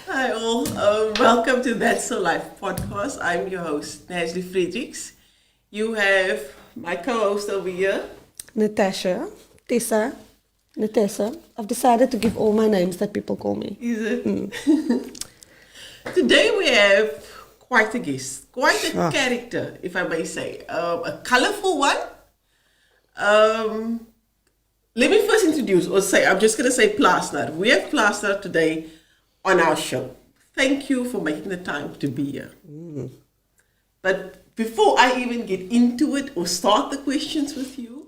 Hi all, welcome to That's So Life podcast. I'm your host, NAZLI FREDERICKS. You have my co-host over here, Natasha, Natasha. I've decided to give all my names that people call me. Is it? Today we have quite a guest, quite a character, if I may say, a colorful one. Let me first introduce, or say, I'm just going to say PLAASNAAR. We have PLAASNAAR today on our show. Thank you for making the time to be here. But before I even get into it or start the questions with you,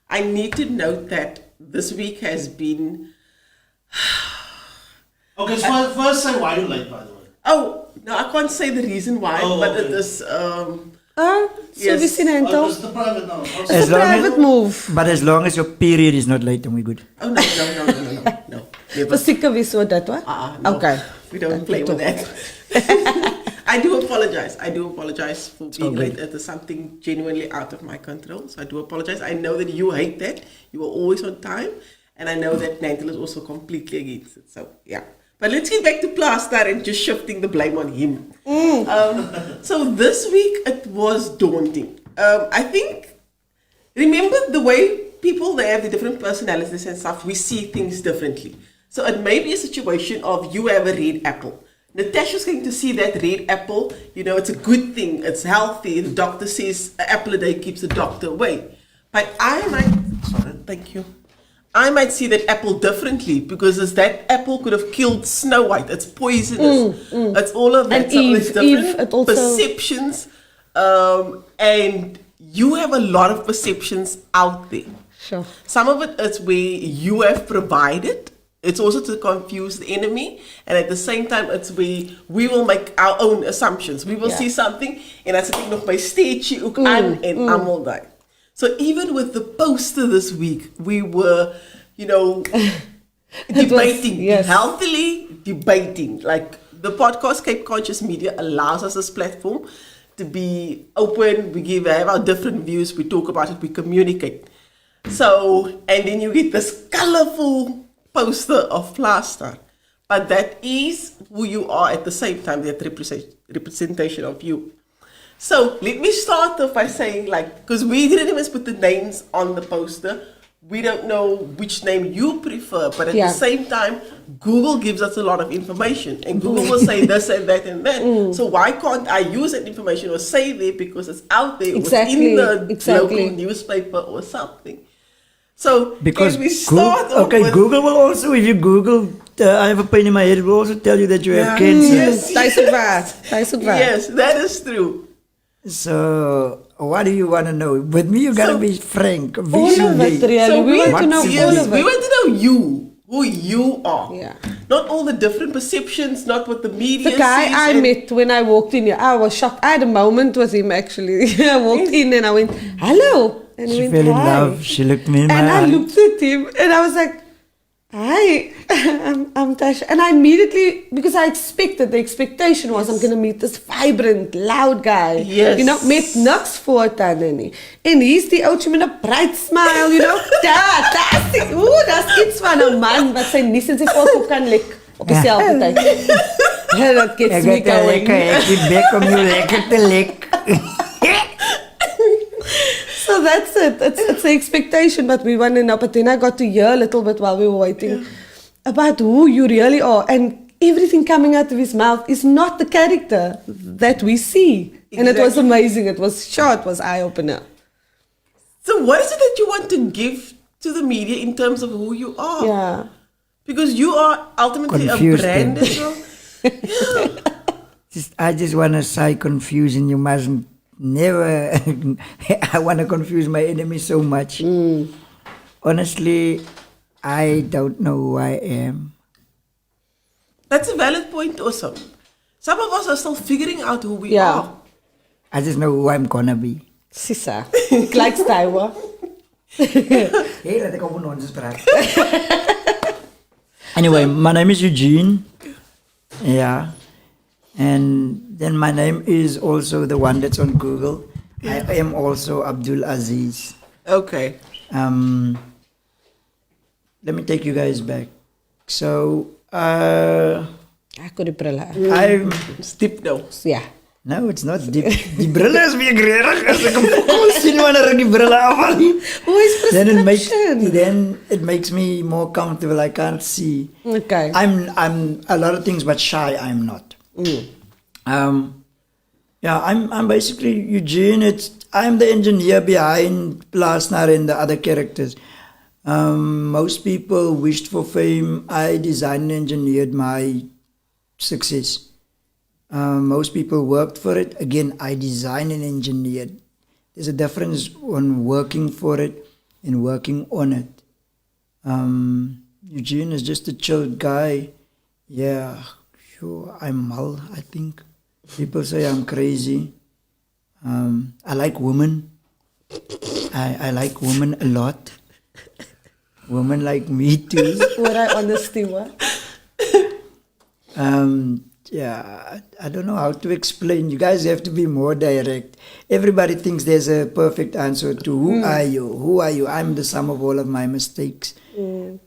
I need to note that this week has been... Okay, so first say why you like, by the way. Oh, no, I can't say the reason why, but okay. it is... So we seen Oh, it's the private now. It's a private move. But as long as your period is not late, then we're good. Oh, no. Never. Versikker wie so dat wat? No. Okay. We don't play with that. I do apologize. For being late. It is something genuinely out of my control. So I do apologize. I know that you hate that. You are always on time. And I know that Nantel is also completely against it. So, yeah. But let's get back to PLAASNAAR and just shifting the blame on him. So this week, it was daunting. I think, remember the way people, they have the different personalities and stuff, we see things differently. So it may be a situation of you have a red apple. Natasha's going to see that red apple, it's a good thing, it's healthy. The doctor says an apple a day keeps the doctor away. But I might see that apple differently because that apple could have killed Snow White. It's poisonous. It's all of that. And so Eve, it's different Eve, it also... perceptions. And you have a lot of perceptions out there. Sure. Some of it is where you have provided. It's also to confuse the enemy. And at the same time, it's where we will make our own assumptions. We will see something and that's nog by steetjie ook aan en almal daai. So even with the poster this week, we were, debating, healthily debating. Like the podcast Cape Conscious Media allows us this platform to be open. We have our different views. We talk about it. We communicate. So, and then you get this colorful poster of PLAASNAAR. But that is who you are at the same time, that representation of you. So let me start off by saying, because we didn't even put the names on the poster. We don't know which name you prefer, but at the same time, Google gives us a lot of information, and Google will say this and that and that. So why can't I use that information or say there because it's out there within the local newspaper or something? So because we start Google will also, if you Google, I have a pain in my head, it will also tell you that you have cancer. Yes, Yes, that is true. So, what do you want to know? With me, you gotta be frank. All of it, really. So we want to know all of it. We want to know you, who you are. Yeah. Not all the different perceptions, not what the media The guy says. I met when I walked in here, I was shocked. I had a moment with him actually. I walked in and I went, hello. And he She went, fell in hi. love. She looked me in my And I eye. looked at him and I was like, hi, I'm Tasha. And I immediately, because I expected, the expectation was I'm going to meet this vibrant, loud guy. Yes. Met niks voortanden nie. En hier's die oudjie met 'n bright smile, Daar's iets van 'n man wat sy nies en sy voorkop kan lek op dieselfde tyd. Dat gets me going. Ek die bek om jou lekker te lek. So that's it. It's the expectation, but we want to know. But then I got to hear a little bit while we were waiting about who you really are. And everything coming out of his mouth is not the character that we see. Exactly. And it was amazing. It was eye-opener. So what is it that you want to give to the media in terms of who you are? Yeah. Because you are ultimately Confused a brand as well. I just want to say confusing. You mustn't never. I want to confuse my enemy so much. Honestly, I don't know who I am. That's a valid point also. Some of us are still figuring out who we are. I just know who I'm gonna be. Sissa. Ek like style, hoor. Hey, laat ek op nonsens praat. Anyway, my name is Eugene. Yeah. And then my name is also the one that's on Google. I am also Abdul Aziz. Okay. Let me take you guys back. So, Ek het die brille. I'm It's deep now. Ja. no, it's not deep. Die brille is weer gretig as ek hom kon sien wanneer ek die brille afhaal. Hoe is prescription? Then it makes me more comfortable. I can't see. Okay. I'm a lot of things, but shy I'm not. Yeah, I'm basically Eugene. I'm the engineer behind PLAASNAAR and the other characters. Most people wished for fame. I designed and engineered my success. Most people worked for it. Again, I designed and engineered. There's a difference on working for it and working on it. Eugene is just a chill guy. Yeah, sure, I'm mal, I think. People say I'm crazy. I like women. I like women a lot. Women like me too. Word I honesty, what? Yeah, I don't know how to explain. You guys have to be more direct. Everybody thinks there's a perfect answer to who are you? Who are you? I'm the sum of all of my mistakes.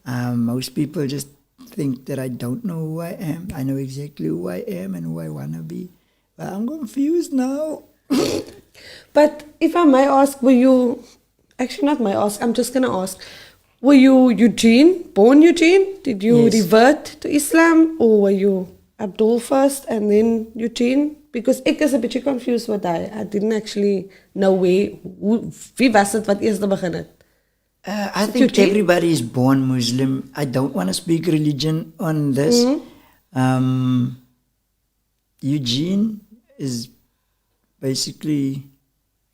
Most people just think that I don't know who I am. I know exactly who I am and who I want to be. But I'm confused now. But if I may ask, were you... Actually, not may ask. I'm just going to ask. Were you Eugene? Born Eugene? Did you Yes. revert to Islam? Or were you Abdul first and then Eugene? Because ek is a beetje confused with that. I didn't actually know wie was het wat eerst begin het. I think Eugene? everybody is born Muslim. I don't want to speak religion on this. Eugene is basically...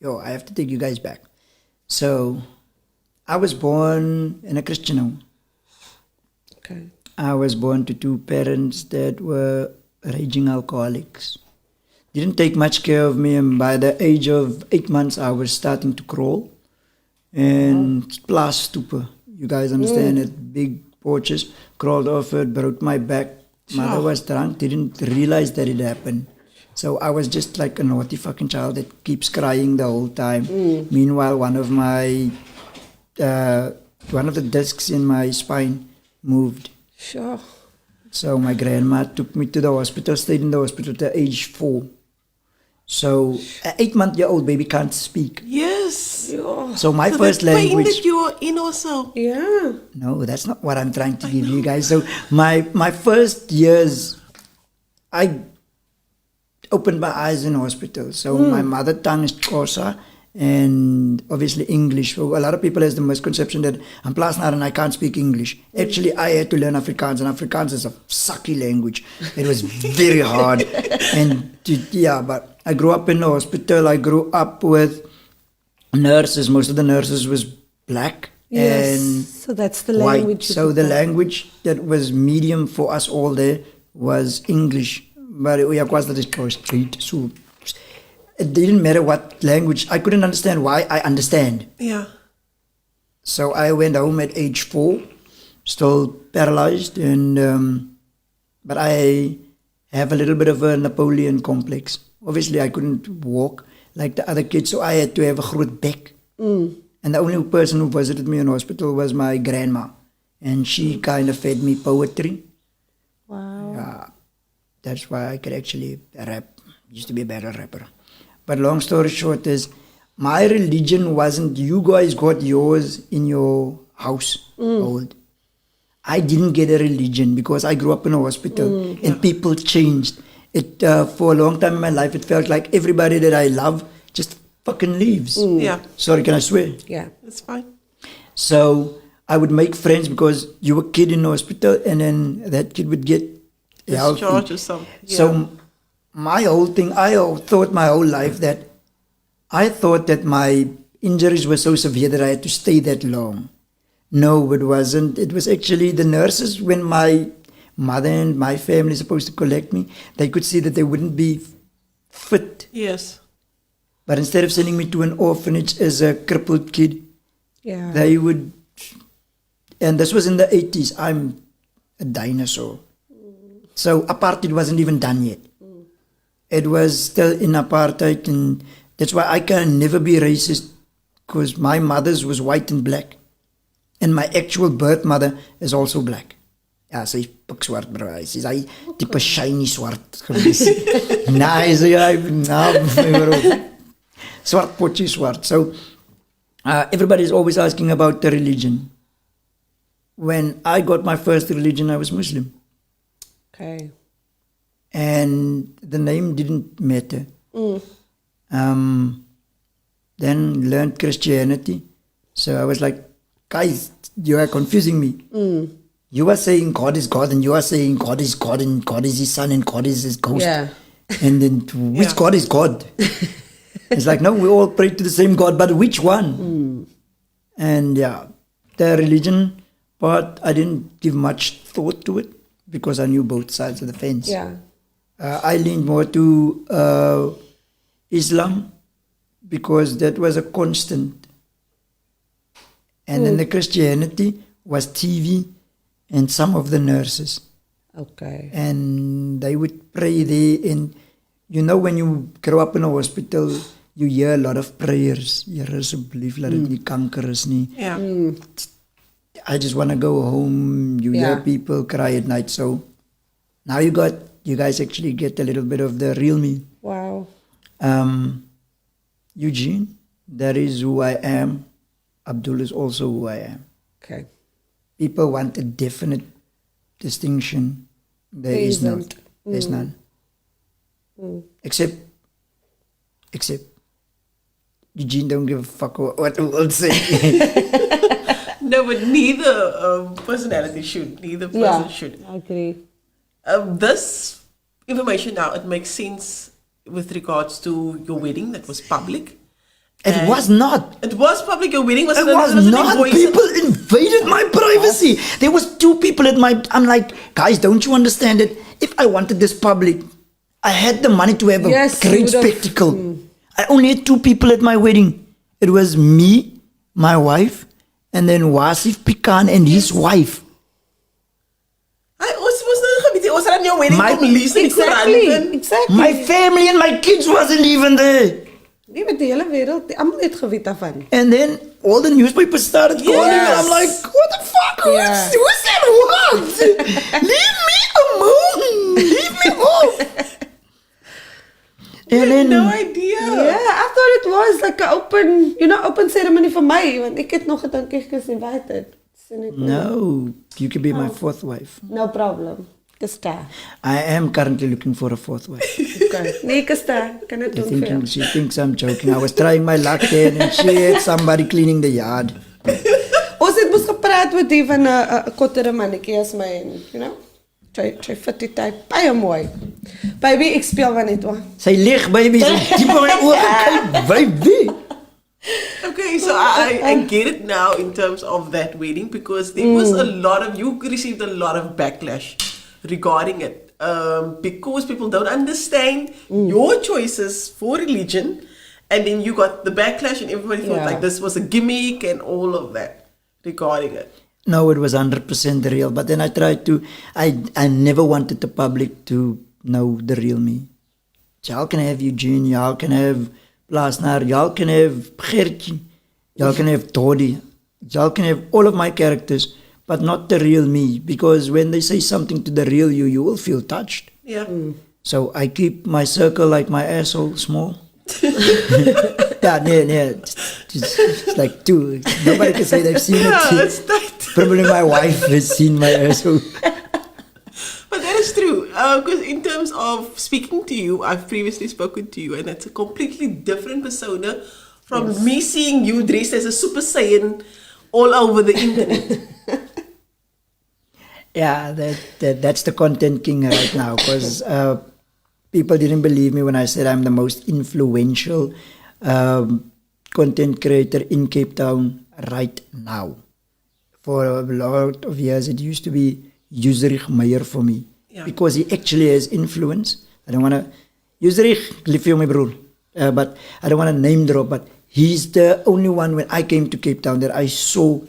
I have to take you guys back. So, I was born in a Christian home. Okay. I was born to two parents that were raging alcoholics. Didn't take much care of me, and by the age of 8 months, I was starting to crawl. And plaasstoepen, you guys understand it, big porches, crawled off it, broke my back. Mother was drunk, didn't realize that it happened. So I was just like a naughty fucking child that keeps crying the whole time. Meanwhile, one of the discs in my spine moved. Sure. So my grandma took me to the hospital, stayed in the hospital till age 4. So an 8-month-old baby can't speak. Yes. Yeah. So my So first the pain language... that you're in also. Yeah. No, that's not what I'm trying to give you guys. So my first years, I opened my eyes in hospital. So my mother tongue is Xhosa and obviously English. So a lot of people has the misconception that I'm PLAASNAAR and I can't speak English. Actually, I had to learn Afrikaans, and Afrikaans is a sucky language. It was very hard. But I grew up in the hospital. I grew up with nurses. Most of the nurses was black. Yes. And So that's the white. language. So the language that was medium for us all there was English. But it was straight. So it didn't matter what language. I couldn't understand why I understand. Yeah. So I went home at age 4, still paralyzed, and but I have a little bit of a Napoleon complex. Obviously, I couldn't walk like the other kids, so I had to have a groot bek. And the only person who visited me in hospital was my grandma, and she kind of fed me poetry. Wow. That's why I could actually rap. Used to be a better rapper. But long story short is, my religion wasn't, you guys got yours in your house, old. I didn't get a religion because I grew up in a hospital and people changed. It for a long time in my life, it felt like everybody that I love just fucking leaves. Yeah. Sorry, can I swear? Yeah. It's fine. So I would make friends because you were a kid in the hospital and then that kid would get healthy. Discharge or something. Yeah. So my whole thing, I thought my whole life that I thought that my injuries were so severe that I had to stay that long. No, it wasn't. It was actually the nurses, when my mother and my family supposed to collect me, they could see that they wouldn't be fit. Yes. But instead of sending me to an orphanage as a crippled kid, Yeah. they would, and this was in the 80s, I'm a dinosaur. So apartheid wasn't even done yet. It was still in apartheid, and that's why I can never be racist, because my mother's was white and black. And my actual birth mother is also black. Ja, sy is pikswart bro. Sy is hy tipe shiny swart gewees. Nee, sy hy bro. Swart potjie swart. So everybody is always asking about the religion. When I got my first religion, I was Muslim. Okay. And the name didn't matter. Then learned Christianity. So I was like, guys, you are confusing me. You are saying God is God, and you are saying God is God, and God is His Son, and God is His ghost. Yeah. And then which God is God? It's like, no, we all pray to the same God, but which one? And yeah, the religion part, I didn't give much thought to it because I knew both sides of the fence. Yeah. I leaned more to Islam because that was a constant. And then the Christianity was TV and some of the nurses. Okay. And they would pray there. And you know, when you grow up in a hospital, you hear a lot of prayers. Here asseblief, laat dit nie kanker is nie. Yeah. I just want to go home. You hear Yeah. people cry at night. So now you guys actually get a little bit of the real me. Wow. Eugene, that is who I am. Abdul is also who I am. Okay. People want a definite distinction. There is not. isn't. There's none. Except Eugene don't give a fuck what the world say. No, but neither personality should. Neither person should. I agree. This information now, it makes sense with regards to your wedding that was public. It was not. It was public. Your wedding was. It was not. People invaded my privacy. There was 2 people at my. I'm like, guys, don't you understand it? If I wanted this public, I had the money to have a Yes, you great would've- spectacle. I only had 2 people at my wedding. It was me, my wife, and then Wasif Pikan and his wife. Was that your wedding? My- Exactly. My family and my kids wasn't even there. Nee, met die hele wereld, almal het geweet daarvan. And then all the newspapers started calling me. Yes. I'm like, what the fuck? Yeah. Who said what? Leave me alone. Leave me alone. And then, No idea. Yeah, I thought it was like an open ceremony for my, want ek het nog gedink ek is invited. no, you could be my 4th wife. No problem. Kista. I am currently looking for a 4th wife. Okay. Nee, Kista. Kan dit doen vir jou. She thinks I'm joking. I was trying my luck there and she had somebody cleaning the yard. Ons het mos gepraat met die van 'n kottere mannetjie as my, you know. Sy fit die type baie mooi. Baby, ek speel van net hoor. Sy lig baby, sy diep in my oë kyk, baby. Okay, so I get it now in terms of that wedding because there was you received a lot of backlash regarding it because people don't understand your choices for religion, and then you got the backlash and everybody felt like this was a gimmick and all of that regarding it. No, it was 100% real. But then I tried to, I never wanted the public to know the real me. Y'all can have Eugene, y'all can have PLAASNAAR, y'all can have Gertjie, y'all can have Todi, y'all can have all of my characters, but not the real me. Because when they say something to the real you, you will feel touched. Yeah. So I keep my circle like my asshole small. Yeah, just like 2. Nobody can say they've seen Yeah, it. it's tight. Probably my wife has seen my asshole. But that is true. Because in terms of speaking to you, I've previously spoken to you, and it's a completely different persona from me seeing you dressed as a Super Saiyan all over the internet. Yeah, that's the content king right now, because people didn't believe me when I said I'm the most influential content creator in Cape Town right now. For a lot of years, it used to be Yusrich Meyer for me, because he actually has influence. I don't want to... Yusrich, lief vir my broer. But I don't want to name drop, but he's the only one when I came to Cape Town that I saw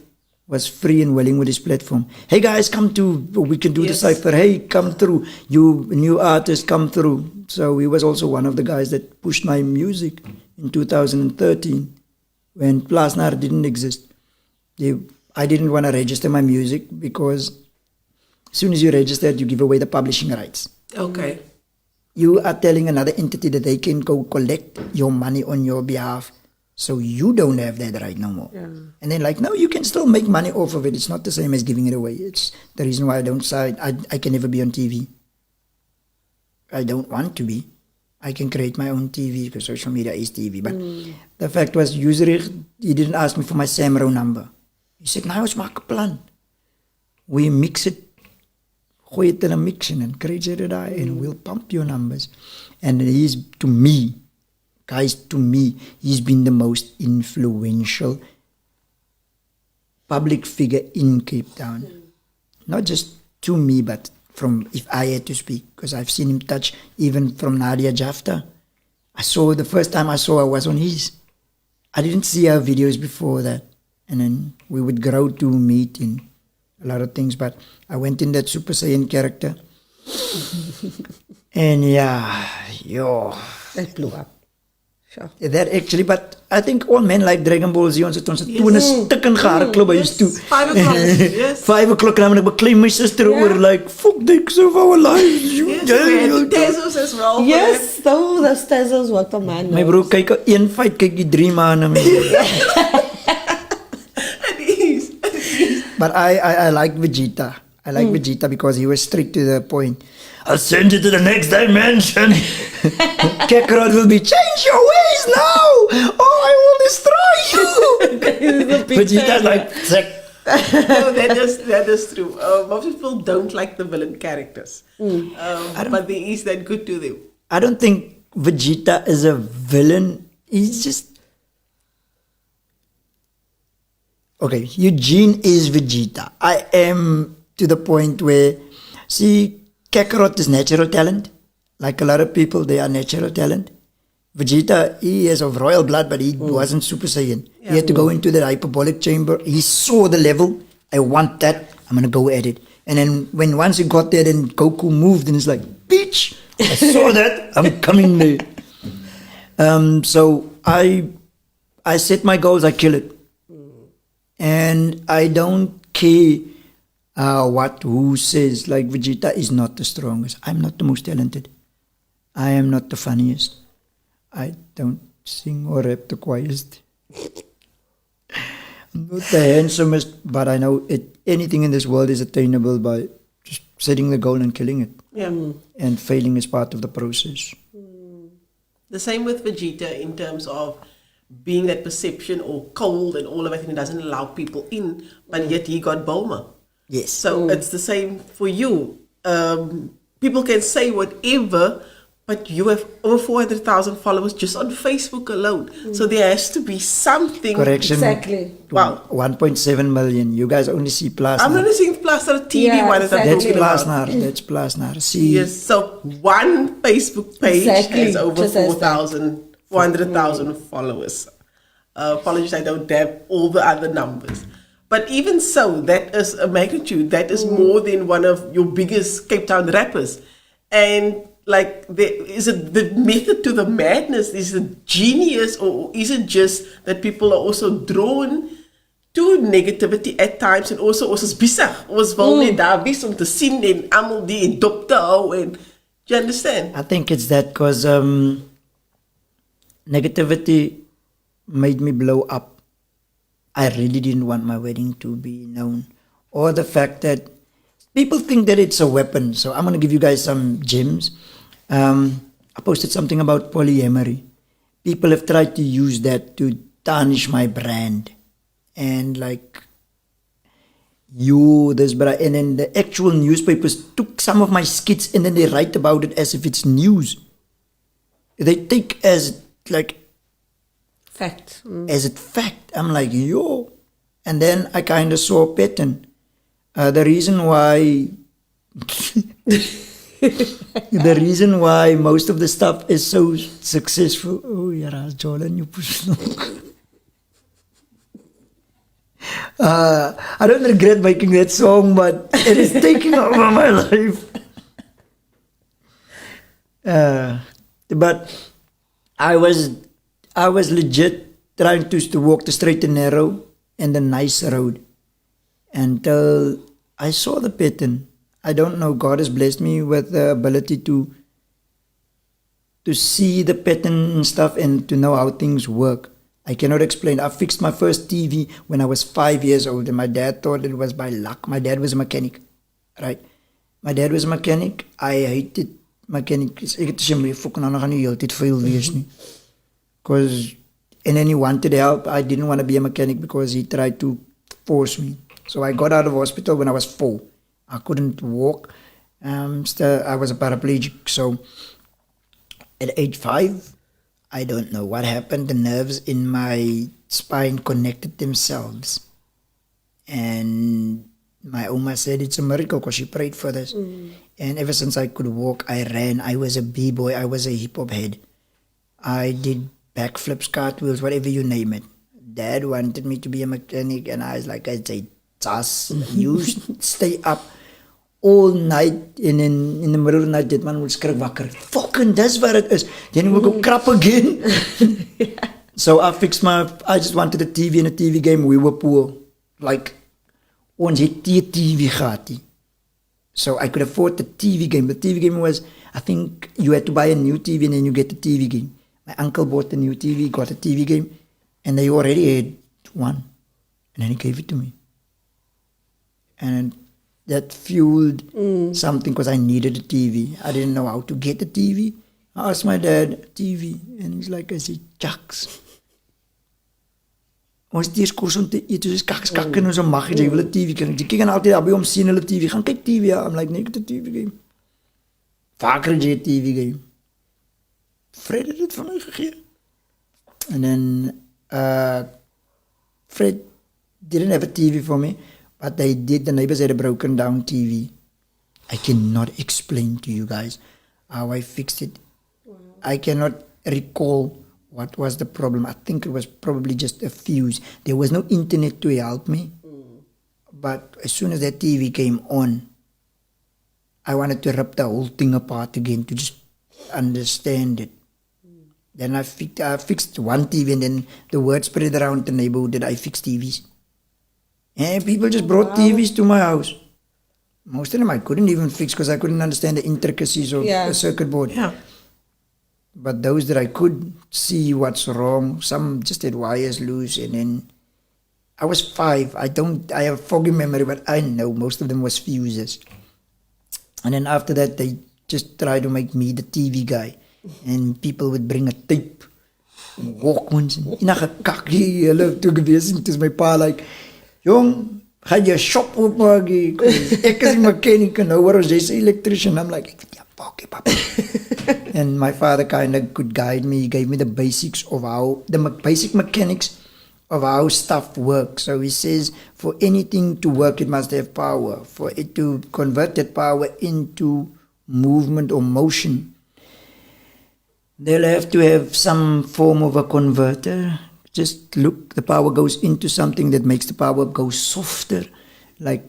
was free and willing with his platform. Hey guys, come to, we can do the cipher. Hey, come through. You new artists, come through. So he was also one of the guys that pushed my music in 2013 when PLAASNAAR didn't exist. I didn't want to register my music because As soon as you register it, you give away the publishing rights. Okay. You are telling another entity that they can go collect your money on your behalf. So you don't have that right no more. Yeah. And then like, no, you can still make money off of it. It's not the same as giving it away. It's the reason why I don't say I can never be on TV. I don't want to be. I can create my own TV because social media is TV. But the fact was, usually he didn't ask me for my Samro number. He said, nou, ons maak 'n plan. We mix it, gooi it in a mixer and create it and we'll pump your numbers. And he's, to me, guys, to me, he's been the most influential public figure in Cape Town. Not just to me, but from, if I had to speak, because I've seen him touch even from Nadia Jafta. The first time I saw her was on his. I didn't see her videos before that. And then we would grow to meet in a lot of things, but I went in that Super Saiyan character. And yeah, It blew up. Sure. that actually, but I think all men like Dragon Ball Z, ons het ons toen een stuk in gehardloop by ons toe. 5 o'clock. Yes. 5 o'clock, en dan beklei my sister oor, like, fuck dicks of our lives. Yes, we had the Tezos as well. Yes, those Tezos worked on my My bro, kyk, een fight, kyk die 3 maanden. But I like Vegeta. I like Vegeta because he was straight to the point. I'll send you to the next dimension. Kakarot will be, change your ways now, or I will destroy you. Vegeta's like, sick. No, that is true. Most people don't like the villain characters. But there is that good to them. I don't think Vegeta is a villain. He's just... Okay, Eugene is Vegeta. I am to the point where, see, Kakarot is natural talent. Like a lot of people, they are natural talent. Vegeta, he is of royal blood, but he wasn't Super Saiyan. Yeah. He had to go into the hyperbolic chamber. He saw the level. I want that. I'm going to go at it. And then once he got there, then Goku moved and it's like, bitch, I saw that. I'm coming there. So I set my goals, I kill it. And I don't care who says, like, Vegeta is not the strongest. I'm not the most talented. I am not the funniest. I don't sing or rap the quietest. I'm not the handsomest, but I know anything in this world is attainable by just setting the goal and killing it. Yeah. And failing is part of the process. The same with Vegeta in terms of being that perception or cold and all of it, and it doesn't allow people in, but yet he got Bulma. Yes. So it's the same for you. People can say whatever, but you have over 400,000 followers just on Facebook alone. So there has to be something. Correction. Exactly. Wow. 1.7 million. You guys only see PLAASNAAR. I'm only seeing plus the TV Yeah, one that I'm exactly. That's talking about. PLAASNAAR. That's PLAASNAAR. See. Yes, so one Facebook page Exactly. has over Just as that. 400,000 followers. Apologies, I don't have all the other numbers. But even so, that is a magnitude. That is more than one of your biggest Cape Town rappers. And like, is it the method to the madness? Is it genius, or is it just that people are also drawn to negativity at times, and also ons is besig, ons wil net daar wees om te sien en almal die dop te hou, and do you understand? I think it's that because negativity made me blow up. I really didn't want my wedding to be known. Or the fact that people think that it's a weapon. So I'm going to give you guys some gems. I posted something about polyamory. People have tried to use that to tarnish my brand. And like, and then the actual newspapers took some of my skits and then they write about it as if it's news. They take as like Fact. as it fact. I'm like, yo. And then I kind of saw a pattern. The reason why most of the stuff is so successful. Oh, yeah, Jolan, you push. I don't regret making that song, but it is taking over my life. But I was legit trying to walk the straight and narrow and the nice road until I saw the pattern. I don't know. God has blessed me with the ability to see the pattern and stuff and to know how things work. I cannot explain. I fixed my first TV when I was 5 years old, and my dad thought it was by luck. My dad was a mechanic, right? My dad was a mechanic. I hated mechanics. Ek het gesê my fucking nou gaan nie heeltyd veel wees nie. Because and then he wanted help. I didn't want to be a mechanic because he tried to force me. So I got out of hospital when I was 4. I couldn't walk. I was a paraplegic. So at age 5, I don't know what happened. The nerves in my spine connected themselves. And my Oma said it's a miracle because she prayed for this. And ever since I could walk, I ran. I was a b-boy. I was a hip-hop head. I did backflips, cartwheels, whatever you name it. Dad wanted me to be a mechanic, and I was like, I say, "Tas, you stay up all night, and in the middle of the night, that man would skrik wakker. Fucking, that's what it is. Then we'll go crap again." So I just wanted a TV and a TV game. We were poor. Like, ons het TV gehad. So I could afford the TV game. The TV game was, I think you had to buy a new TV and then you get the TV game. My uncle bought the new TV, got a TV game, and they already had one. And then he gave it to me. And that fueled something because I needed a TV. I didn't know how to get a TV. I asked my dad, TV, and he's like, I said, "Chucks. Ons het eers kos om te eet, soos kaks en ons mag jy wil 'n TV kyk. Jy kyk en altyd daar by hom sien hulle TV, gaan kyk TV. Ja. I'm like, nee, ek het 'n TV game. Vaker jy 'n TV game. Fred het dit van my gegee. And then Fred didn't have a TV for me, but they did. The neighbors had a broken down TV. I cannot explain to you guys how I fixed it. Wow. I cannot recall what was the problem. I think it was probably just a fuse. There was no internet to help me. But as soon as that TV came on, I wanted to rip the whole thing apart again to just understand it. Then I fixed one TV, and then the word spread around the neighborhood that I fixed TVs. And people just brought TVs to my house. Most of them I couldn't even fix because I couldn't understand the intricacies of a circuit board. Yeah. But those that I could see what's wrong, some just had wires loose, and then I was 5. I have foggy memory, but I know most of them was fuses. And then after that, they just tried to make me the TV guy. And people would bring a tape, Walkmans, en enige kakkie, hulle toe gewees, en toe is my pa like, "Jong, ga jy shop oopmaak, ek is die mechanic, en nou hoor ons, jy's 'n electrician." I'm like, "Ja, papa." And my father kind of could guide me. He gave me the basics of basic mechanics of how stuff works. So he says, for anything to work, it must have power. For it to convert that power into movement or motion, they'll have to have some form of a converter. Just look, the power goes into something that makes the power go softer. Like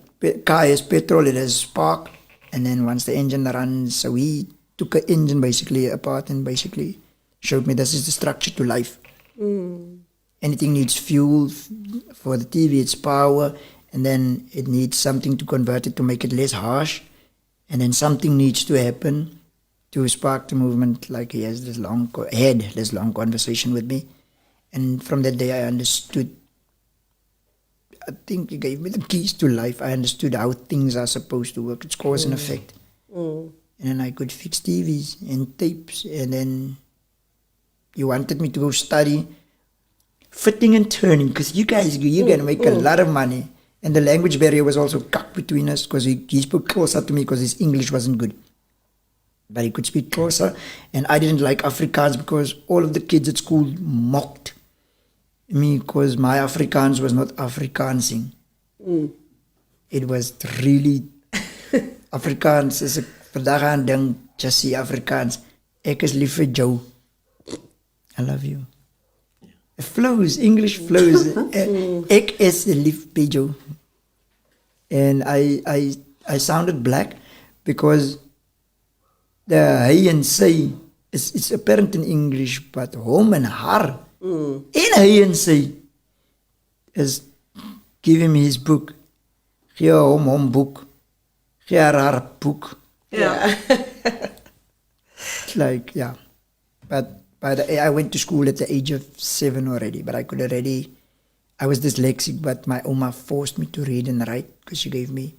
car has petrol, it has spark. And then once the engine runs, so he took an engine basically apart and basically showed me this is the structure to life. Anything needs fuel. For the TV, it's power. And then it needs something to convert it to make it less harsh. And then something needs to happen to spark the movement. Like he has this long conversation with me. And from that day I understood. I think he gave me the keys to life. I understood how things are supposed to work. It's cause and effect. And then I could fix TVs and tapes. And then he wanted me to go study fitting and turning, because you're going to make a lot of money. And the language barrier was also cut between us, because he spoke closer to me because his English wasn't good. But he could speak closer. And I didn't like Afrikaans because all of the kids at school mocked me because my Afrikaans was not Afrikaansing. It was really Afrikaans is 'n vandag aan ding just see Afrikaans. Ek is lief vir jou. I love you. It flows, English flows. Ek is lief vir jou. And I sounded black because the hy and sy it's apparent in English, but hom and haar en hy and sy is giving me his book. Gee hom boek. gee haar 'n boek. Yeah. It's like, yeah. But I went to school at the age of 7 already, but I was dyslexic, but my oma forced me to read and write because she gave me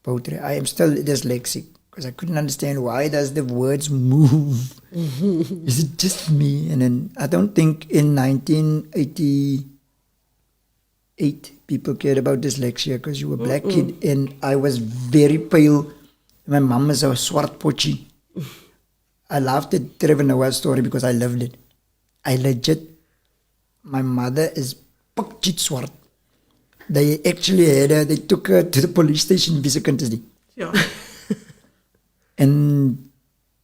poetry. I am still dyslexic because I couldn't understand why does the words move. Is it just me? And then I don't think in 1988 people cared about dyslexia because you were a black kid and I was very pale. My mom is a swart pochi. I laughed at Trevor Noah's story because I loved it. I legit, my mother is pakchit swart. They actually they took her to the police station, Visakantasdi. Yeah. And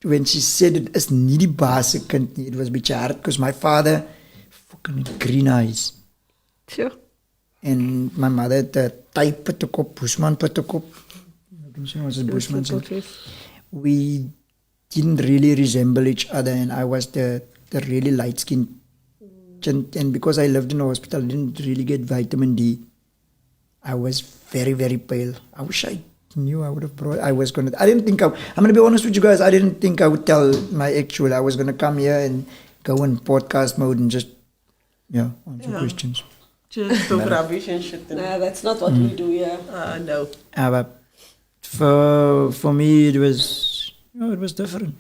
when she said it is nie die baas se kind nie, it was bietjie hard because my father, fucking green eyes. Sure. And my mother had a type putukop, Bushman putukop. Was it Bushman? We didn't really resemble each other and I was the really light skinned. And because I lived in a hospital, I didn't really get vitamin D. I was very, very pale. I wish I knew I would have brought, I'm going to be honest with you guys, I didn't think I would tell my actual, I was going to come here and go in podcast mode and just, answer questions. Just talk rubbish and shit. Nah, that's not what we do, yeah. No. But for me, it was different.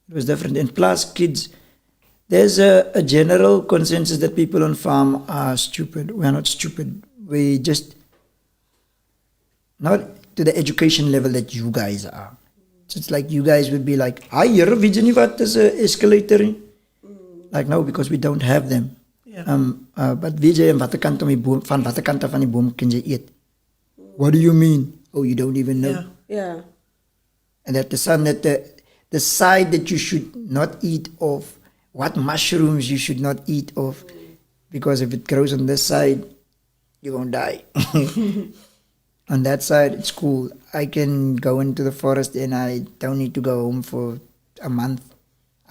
It was different. And plus, kids, there's a general consensus that people on farm are stupid. We're not stupid. We just not to the education level that you guys are. So it's like you guys would be like, you're a vision what is an escalator? Like, no, because we don't have them. Yeah. But Vijay and watter kant van watter kant van die boom kan jy eet? What do you mean? Oh, you don't even know. Yeah. Yeah. And that the side that you should not eat of, what mushrooms you should not eat of, because if it grows on this side, you're going to die. On that side, it's cool. I can go into the forest and I don't need to go home for a month.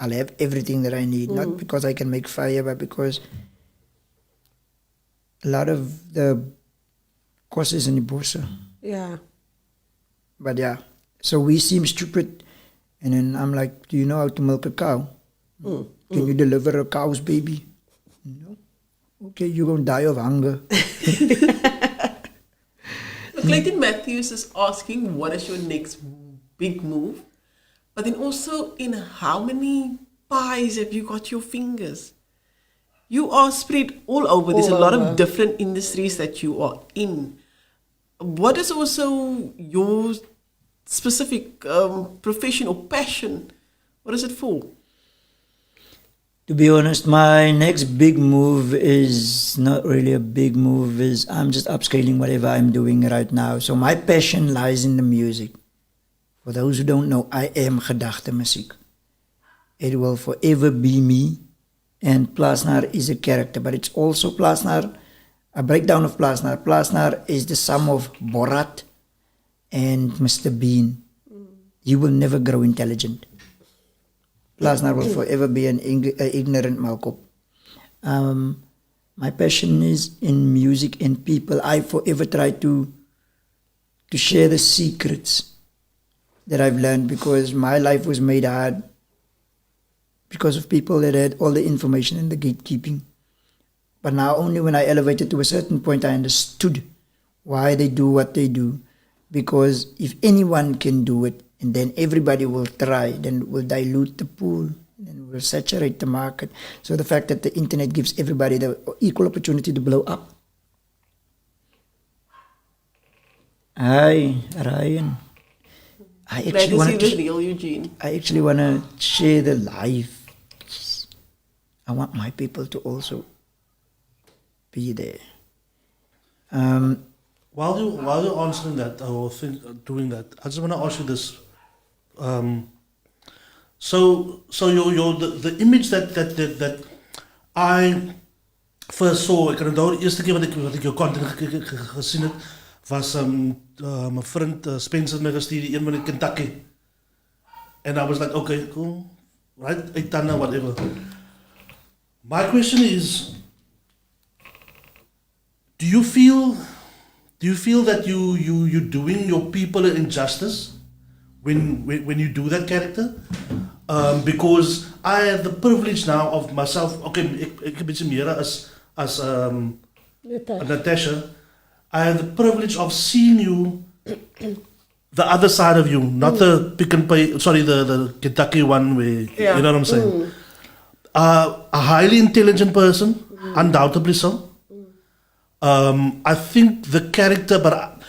I'll have everything that I need, not because I can make fire, but because a lot of the courses in the bush. Yeah. But yeah, so we seem stupid. And then I'm like, do you know how to milk a cow? Can you deliver a cow's baby? No. Okay, you're going to die of hunger. Clayton Matthews is asking, what is your next big move? But then also, in how many pies have you got your fingers? You are spread all over. There's a lot of different industries that you are in. What is also your specific profession or passion? What is it for? To be honest, my next big move is not really a big move. I'm just upscaling whatever I'm doing right now. So my passion lies in the music. For those who don't know, I am gedachte musiek. It will forever be me. And PLAASNAAR is a character, but it's also PLAASNAAR, a breakdown of PLAASNAAR. PLAASNAAR is the sum of Borat and Mr. Bean. You will never grow intelligent. PLAASNAAR will forever be an ignorant malkop. My passion is in music and people. I forever try to share the secrets that I've learned, because my life was made hard because of people that had all the information and the gatekeeping. But now only when I elevated to a certain point I understood why they do what they do. Because if anyone can do it, and then everybody will try, then we'll dilute the pool, and we'll saturate the market. So the fact that the internet gives everybody the equal opportunity to blow up. Hi, Ryan. I actually want to share the life. I want my people to also be there. While you're answering that or doing that, I just want to ask you this. So the image that I first saw, ek onthou die eerste keer wat ek jou content gesien het, was my friend Spencer my gestuur, die een van in Kentucky. And I was like, okay, cool, right, Aitana, whatever. My question is, do you feel do you feel that you're doing your people an injustice when you do that character? Because I have the privilege now of myself. Okay, ek een beetje meer as Natasha. I have the privilege of seeing you, the other side of you, not the pick and pay. Sorry, the Kentucky one way. You know what I'm saying? A highly intelligent person, undoubtedly so. I think the character, but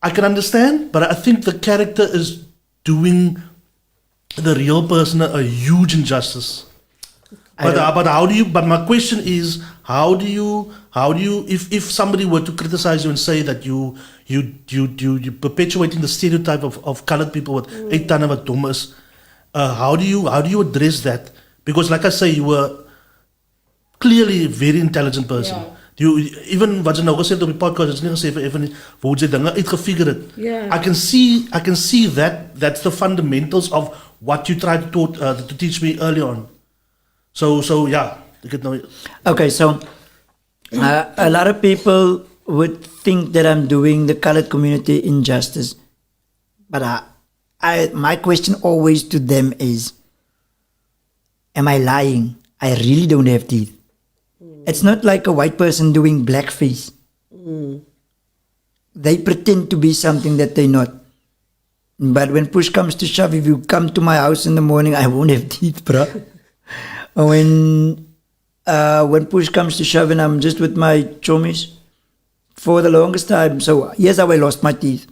I can understand, but I think the character is doing the real person a huge injustice. But how do you? But my question is, how do you? If somebody were to criticize you and say that you perpetuating the stereotype of colored people with 8 tanden wat dom is, how do you address that? Because like I say, you were clearly a very intelligent person. Yeah. You even wat jy nou gesê het op die podcast, is nie gesê vir even hoe jy dinge uitgefigure het. Yeah. I can see that's the fundamentals of what you tried to teach me early on. So yeah, ek het nou. Okay, so a lot of people would think that I'm doing the colored community injustice, but my question always to them is, am I lying? I really don't have teeth. It's not like a white person doing blackface. They pretend to be something that they're not. But when push comes to shove, if you come to my house in the morning, I won't have teeth, bruh. When push comes to shove and I'm just with my chommies for the longest time. So yes, I lost my teeth.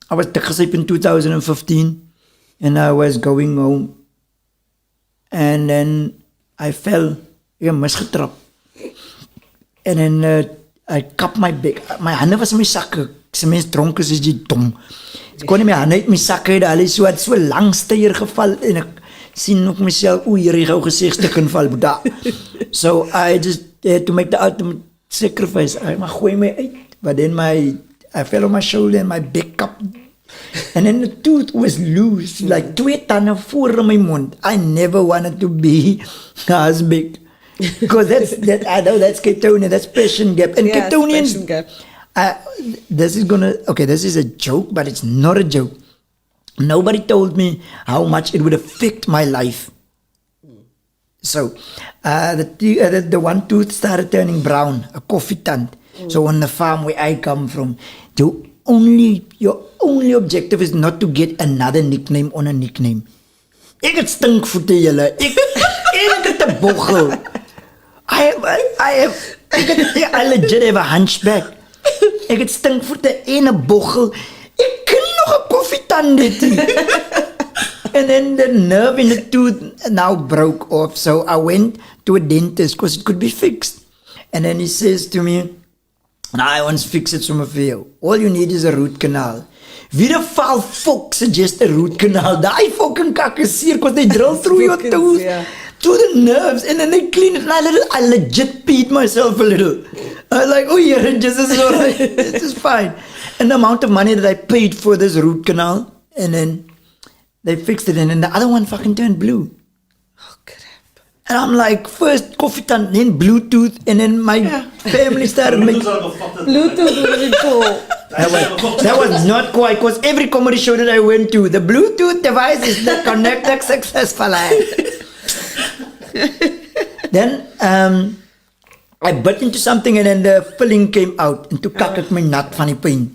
I was tekgesip in 2015 and I was going home. And then I fell. Ek misgetrap. En then I kap my bek. My hande was in my sakke. As mens dronk is jy dom. Ek kon nie my hande uit my sakke uit. Hulle so lang steier geval en ek sien ook myself, hier gou gezigstuk inval. So I just had to make the ultimate sacrifice. I maar gooi my uit. But then I fell on my shoulder and my back up. And then the tooth was loose, like 2 tanden voor in my mond. I never wanted to be as big. Because I know that's Ketonian, that's Persian Gap. And yeah, Ketonians, Gap. this is a joke, but it's not a joke. Nobody told me how much it would affect my life. So, the one tooth started turning brown, a coffee tand. So on the farm where I come from, your only objective is not to get another nickname on a nickname. Ek het stinkvoete julle. Ek het 'n boggel. I legit have a hunchback. Ek het stinkvoete en 'n boggel. Ek kan nie nog 'n koffietand hê. And then the nerve in the tooth now broke off. So I went to a dentist because it could be fixed. And then he says to me, "Now I want to fix it sommer vir jou. All you need is a root canal." Wie the fuck suggest a root canal? Die fucking kak is seer because they drill through your tooth, through the nerves, and then they clean it. And I legit peed myself a little. I was like, oh yeah, this is alright. This is fine. And the amount of money that I paid for this root canal, and then they fixed it, and then the other one fucking turned blue. Oh, crap. And I'm like, first coffee tan, then Bluetooth, and then my family started making... Bluetooth would be cool. That was not quite, because every comedy show that I went to, the Bluetooth device is not connected successfully. Then I bit into something and then the filling came out and to kak ek my nat van die pyn.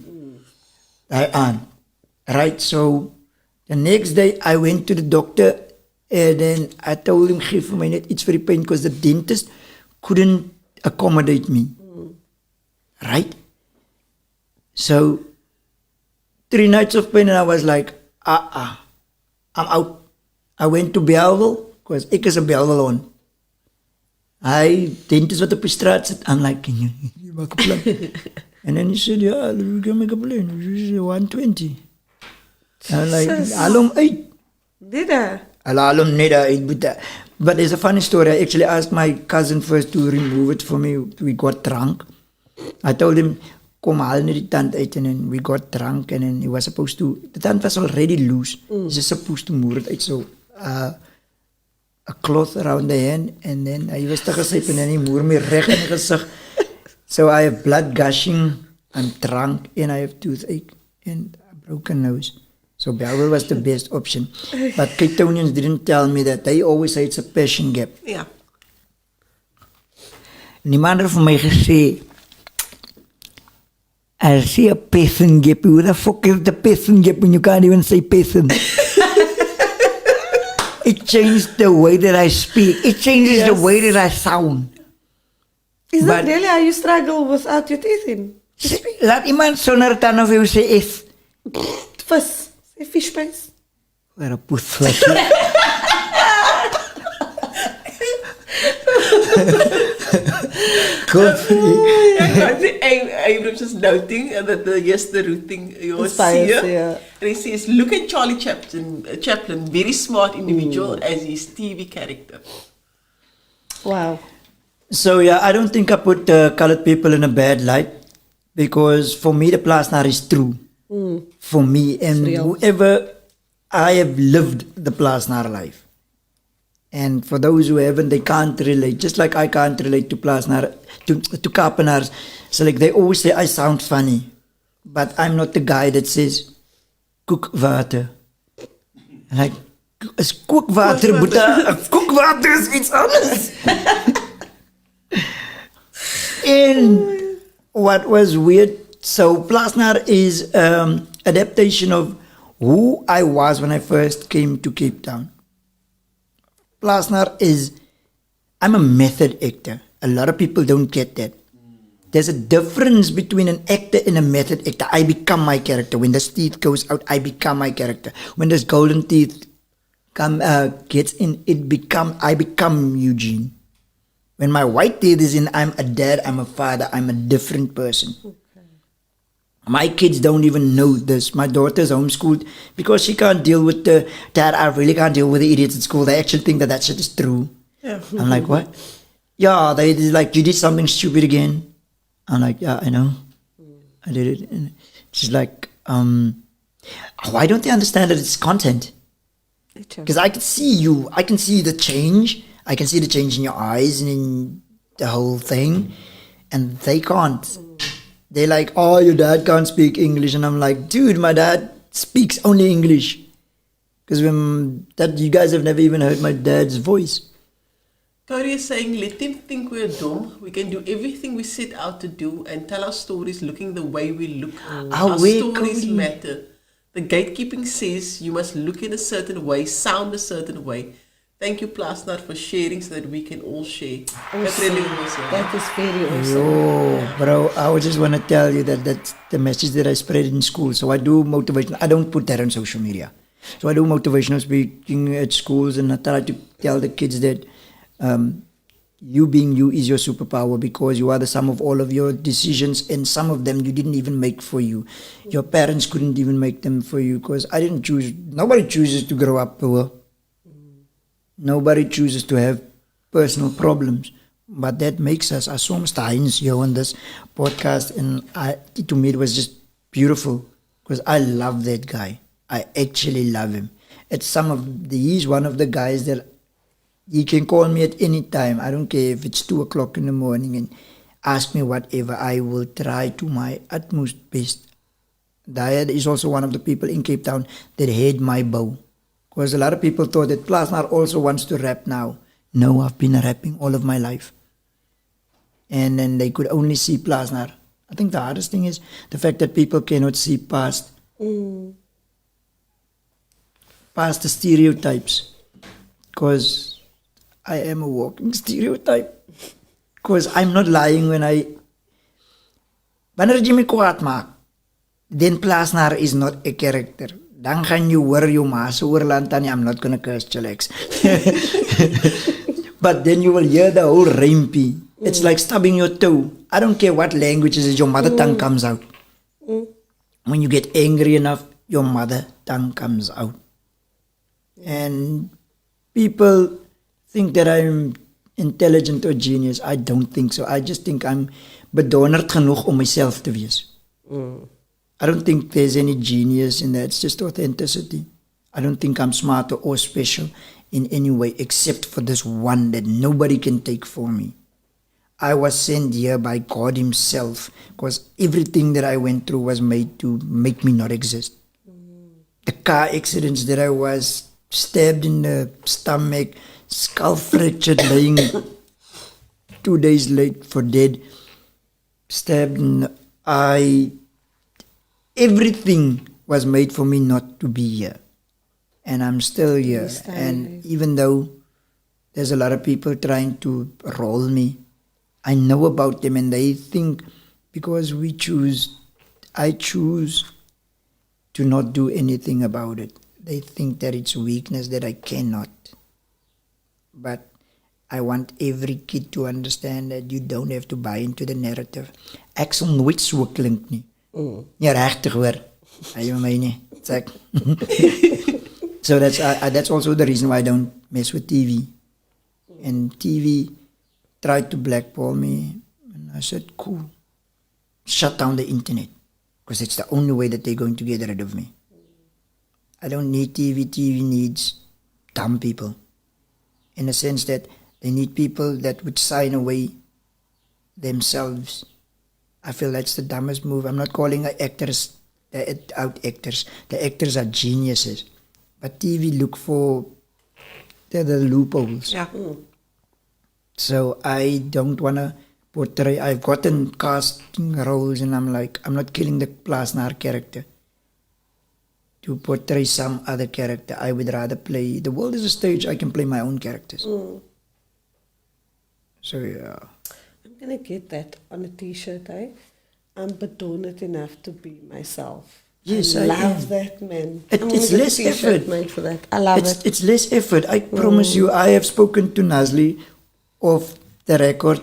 Right, so the next day I went to the doctor and then I told him, geef vir my net iets vir die pyn because the dentist couldn't accommodate me. Right? So 3 nights of pain and I was like, I'm out. I went to Bellville because ek is 'n Bellville on. Dentist wat op die straat sit, I'm like, can you make a plan? And then he said, yeah, we can make a plan. 120. I'm like, alom uit. Did I? Alom net uit. But there's a funny story. I actually asked my cousin first to remove it for me. We got drunk. I told him, kom haal net die tand uit, and then we got drunk, and then he was supposed to, the tand was already loose. He's just supposed to moer it uit, so a cloth around the hand, and then he was te gesep, and then he moer my reg in die gesig. So I have blood gushing I'm drunk and I have toothache and a broken nose. So Bellville was the best option. But Cape Townians didn't tell me that. They always say it's a passion gap. Yeah. Niemand heeft vir my gesê, I see a passion gap. Who the fuck is the passion gap when you can't even say passion? It changed the way that I speak. It changes the way that I sound. Is that But- really how you struggle without your teeth in? Laat iemand sonder tanden vir jou sê is. Vis. Say fish face. Wat 'n poesvlekkie. Godfrey. Abrams just noting that the routing was Inspires, here. yeah. And he says, look at Charlie Chaplin, very smart individual as his TV character. Wow. So yeah, I don't think I put colored people in a bad light because for me the PLAASNAAR is true. For me and real. whoever I have lived the PLAASNAAR life. And for those who haven't, they can't relate. Just like I can't relate to PLAASNAAR, to Kaapenaars. So like they always say I sound funny. But I'm not the guy that says, koekwater. Like, is koekwater, Boeta? Koekwater is iets anders. And what was weird, so PLAASNAAR is adaptation of who I was when I first came to Cape Town. PLAASNAAR is, I'm a method actor. A lot of people don't get that. There's a difference between an actor and a method actor. I become my character. When this teeth goes out, I become my character. When this golden teeth gets in, I become Eugene. When my white teeth is in, I'm a dad, I'm a father, I'm a different person. Okay. My kids don't even know this. My daughter's homeschooled because she can't deal with dad, I really can't deal with the idiots at school. They actually think that shit is true. Yeah. I'm like, what? Yeah, they're like, you did something stupid again. I'm like, yeah, I know. I did it. And she's like, why don't they understand that it's content? Because I can see you. I can see the change. I can see the change in your eyes and in the whole thing. And they can't. They're like, oh, your dad can't speak English. And I'm like, dude, my dad speaks only English. Because you guys have never even heard my dad's voice. Tori is saying, let them think we're dumb. We can do everything we set out to do and tell our stories looking the way we look. Our stories matter. The gatekeeping says you must look in a certain way, sound a certain way. Thank you, PLAASNAAR, for sharing so that we can all share. That's really awesome. That is very awesome. Yo, bro, I would just want to tell you that that's the message that I spread in school. So I do motivation. I don't put that on social media. So I do motivational speaking at schools and I try to tell the kids that you being you is your superpower because you are the sum of all of your decisions and some of them you didn't even make for you. Your parents couldn't even make them for you because I didn't choose. Nobody chooses to grow up poor. Nobody chooses to have personal problems. But that makes us, I saw Mr. Heinz here on this podcast and to me it was just beautiful because I love that guy. I actually love him. He's one of the guys that he can call me at any time. I don't care if it's 2 o'clock in the morning and ask me whatever. I will try to my utmost best. Dayad is also one of the people in Cape Town that had my bow. Because a lot of people thought that PLAASNAAR also wants to rap now. No, I've been rapping all of my life. And then they could only see PLAASNAAR. I think the hardest thing is the fact that people cannot see past the stereotypes. Because I am a walking stereotype. Because I'm not lying when wanneer jy my kwaad maak, then PLAASNAAR is not a character. Dan gaan you hoor jou ma se oorland aan, I'm not going to curse Chilex. But then you will hear the whole rhympie. It's like stubbing your toe. I don't care what language it is, your mother tongue comes out. When you get angry enough, your mother tongue comes out. And people think that I'm intelligent or genius. I don't think so. I just think I'm bedonderd genoeg om myself te wees. I don't think there's any genius in that. It's just authenticity. I don't think I'm smarter or special in any way except for this one that nobody can take for me. I was sent here by God Himself, because everything that I went through was made to make me not exist. The car accidents that I was, stabbed in the stomach, skull fractured, laying 2 days late for dead, stabbed in the eye. Everything was made for me not to be here. And I'm still here. And even though there's a lot of people trying to roll me, I know about them, and they think because I choose to not do anything about it. They think that it's weakness, that I cannot. But I want every kid to understand that you don't have to buy into the narrative. Ek sal nooit so klink nie. Ja, regtig hoor. Hy my nie. Sê. So that's also the reason why I don't mess with TV. And TV tried to blackball me, and I said, cool, shut down the internet, because it's the only way that they're going to get rid of me. I don't need TV. TV needs dumb people, in the sense that they need people that would sign away themselves. I feel that's the dumbest move. I'm not calling the actors out actors. The actors are geniuses, but TV look for the loopholes. Yeah. So I don't want to portray. I've gotten casting roles, and I'm like, I'm not killing the PLAASNAAR character to portray some other character. I would rather play. The world is a stage. I can play my own characters. So yeah. I'm gonna get that on a t-shirt, eh? I'm bedoned enough to be myself. Yes, I I love am. that, man. It's less effort. Made for that. I love it. It's less effort. I promise you. I have spoken to NAZLI off the record,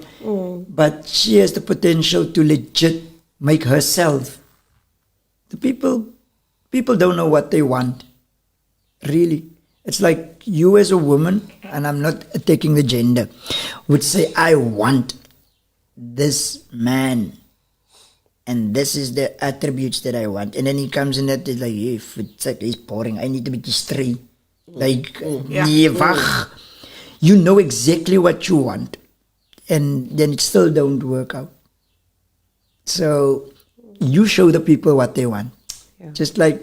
but she has the potential to legit make herself. The people don't know what they want. Really. It's like you as a woman, and I'm not attacking the gender, would say, I want this man, and this is the attributes that I want. And then he comes in that, it's like, hey, he's boring. I need to be straight. Like, nee, wag. You know exactly what you want, and then it still don't work out. So you show the people what they want. Yeah. Just like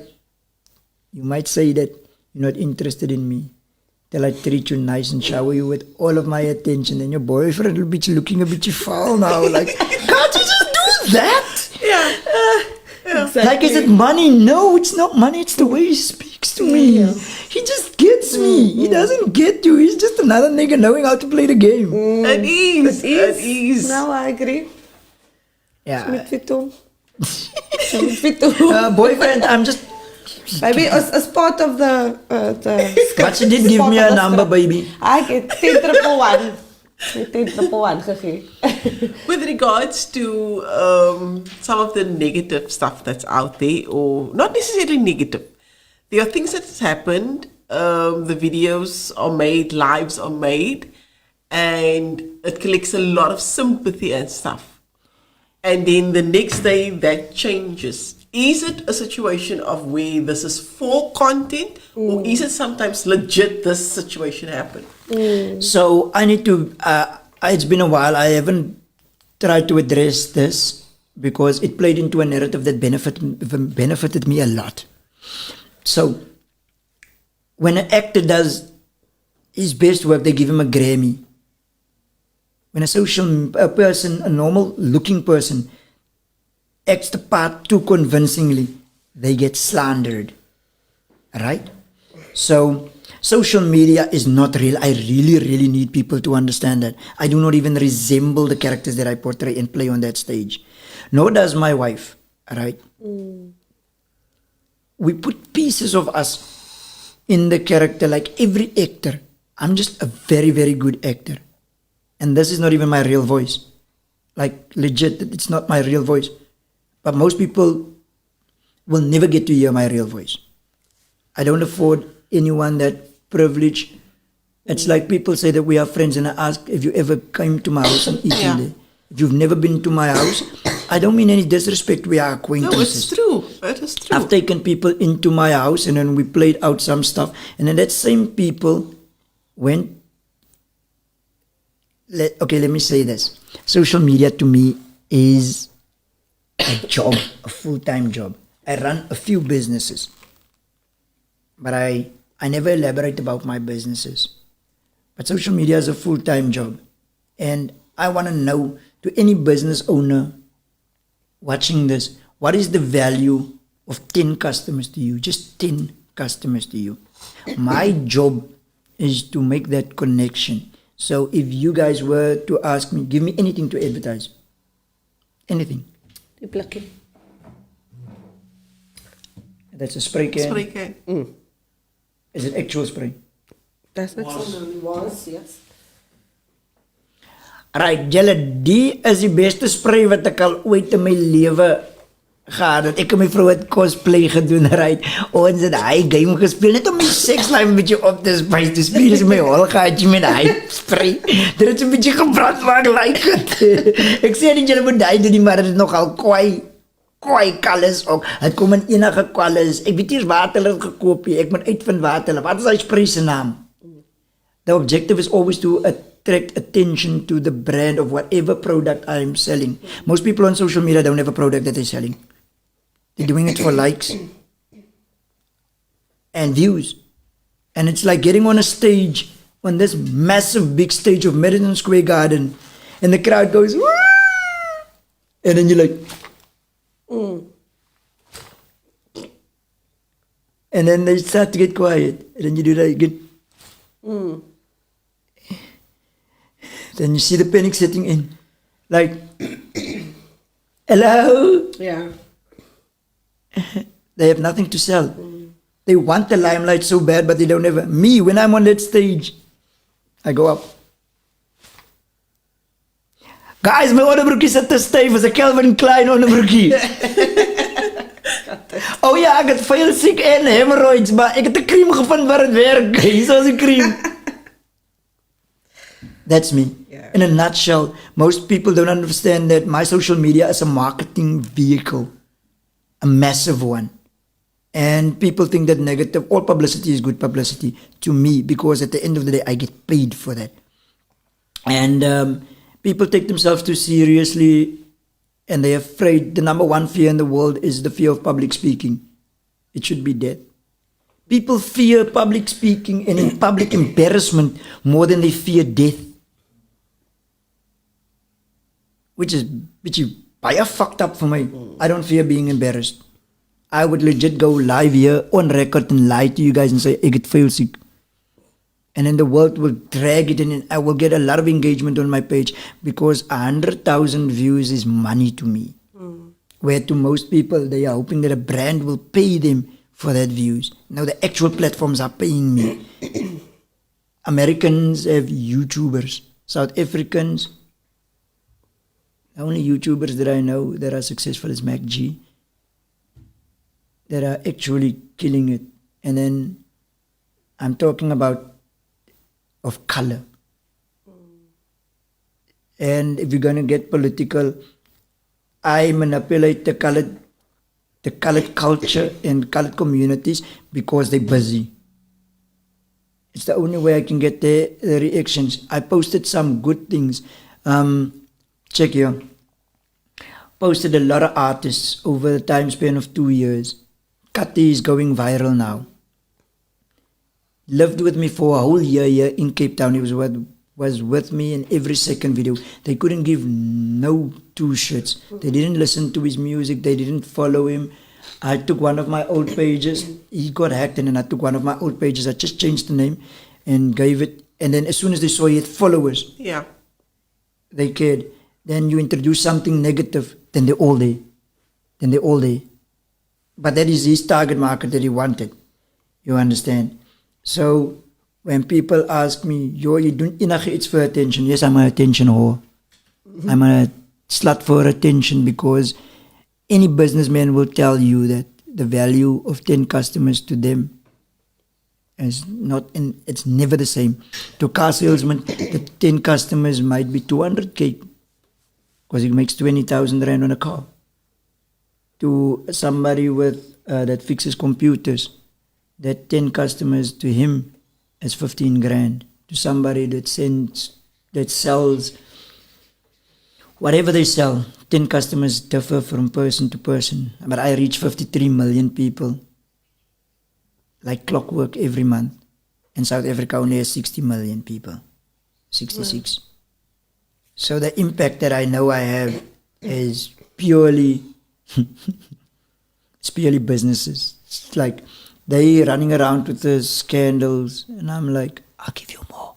you might say that you're not interested in me till I treat you nice and shower you with all of my attention, and your boyfriend will be looking a bit foul now. Like, can't you just do that? Exactly. Like, is it money? No, it's not money. It's the way he speaks to me. Yeah. He just gets me. He doesn't get you. He's just another nigga knowing how to play the game. It is. No, I agree. Yeah. Met Vito. Met Vito. Boyfriend, I'm just... Baby, as part of the script. But she did give me a number, baby. I get 10,111. 10,111 gegee. With regards to some of the negative stuff that's out there, or not necessarily negative, there are things that's happened, the videos are made, lives are made, and it collects a lot of sympathy and stuff. And then the next day that changes. Is it a situation of where this is for content, or is it sometimes legit this situation happened? So I need to, it's been a while, I haven't tried to address this because it played into a narrative that benefited me a lot. So when an actor does his best work, they give him a Grammy. When a person, a normal looking person, acts the part too convincingly, they get slandered. Right? So social media is not real. I really need people to understand that. I do not even resemble the characters that I portray and play on that stage. Nor does my wife. Right? We put pieces of us in the character, like every actor. I'm just a very good actor. And this is not even my real voice. Like, legit, it's not my real voice. But most people will never get to hear my real voice. I don't afford anyone that privilege. It's like people say that we are friends, and I ask if you ever came to my house and eaten there. If you've never been to my house, I don't mean any disrespect, we are acquaintances. No, it's true. It is true. I've taken people into my house, and then we played out some stuff, and then that same people went let me say this. Social media to me is a job, a full-time job. I run a few businesses, but I never elaborate about my businesses. But social media is a full-time job. And I want to know, to any business owner watching this, what is the value of 10 customers to you? Just 10 customers to you. My job is to make that connection. So if you guys were to ask me, give me anything to advertise. Anything. Die blikkie. That's a spray can. Spray can. Is it actual spray? That's what it was, yes. Right, julle, die is die beste spray wat ek al ooit in my lewe gehad het. Ek en my vrou het cosplay gedoen, right? Ons het hy game gespeel, net om my sekslife een beetje op te spray. Toe speel is my hol gaatje met hy spray. Dit het een beetje gebrand maak, like het. Ek sê nie julle moet die doen nie, maar het is nogal kwai kalles ook. Het kom in enige kalles. Ek weet eers wat hulle het gekoop, ek moet uitvind wat hulle. Wat is die spray se naam? The objective is always to attract attention to the brand of whatever product I'm selling. Most people on social media don't have a product that they're selling. They're doing it for likes and views. And it's like getting on a stage, on this massive big stage of Madison Square Garden, and the crowd goes, woo! And then you're like, and then they start to get quiet, and then you do that again. Then you see the panic setting in. Like, hello? Yeah. They have nothing to sell. They want the limelight so bad, but they don't have me. When I'm on that stage, I go up. Guys, my onderbroekie sit te styf as 'n Calvin Klein onderbroekie. Oh ja, ek het veel siek en hemorrhoids, maar ek het 'n cream gevind waar dit werk. Hier is 'n cream. That's me. Yeah. In a nutshell, most people don't understand that my social media is a marketing vehicle, a massive one. And people think that negative, all publicity is good publicity to me, because at the end of the day, I get paid for that. And people take themselves too seriously, and they're afraid. The number one fear in the world is the fear of public speaking. It should be death. People fear public speaking and in public embarrassment more than they fear death. Which is baie fucked up for me. I don't fear being embarrassed. I would legit go live here on record and lie to you guys and say, I get feel sick. And then the world will drag it in, and I will get a lot of engagement on my page, because 100,000 views is money to me. Where to most people, they are hoping that a brand will pay them for that views. Now the actual platforms are paying me. Americans have YouTubers. South Africans, the only YouTubers that I know that are successful is Mac G, that are actually killing it. And then I'm talking about of color. And if you're going to get political, I manipulate the colored culture and colored communities because they're busy. It's the only way I can get the reactions. I posted some good things. Check here. Posted a lot of artists over the time span of 2 years. Kati is going viral now. Lived with me for a whole year here in Cape Town. He was with me in every second video. They couldn't give no two shits. They didn't listen to his music. They didn't follow him. I took one of my old pages. He got hacked, and then I took one of my old pages. I just changed the name and gave it. And then as soon as they saw he had followers, Yeah. they cared. Then you introduce something negative, then they're all there. But that is his target market that he wanted. You understand? So when people ask me, yo, you doen enige iets for attention. Yes, I'm an attention whore. I'm a slut for attention, because any businessman will tell you that the value of 10 customers to them is not, it's never the same. To a car salesman, the 10 customers might be 200K, because he makes 20,000 rand on a car. To somebody with that fixes computers, that 10 customers to him is 15 grand. To somebody that sends that sells whatever they sell. 10 customers differ from person to person, but I reach 53 million people like clockwork every month. And South Africa only has 60 million people, 66. So the impact that I know I have is purely, it's purely businesses. It's like they running around with the scandals, and I'm like, I'll give you more.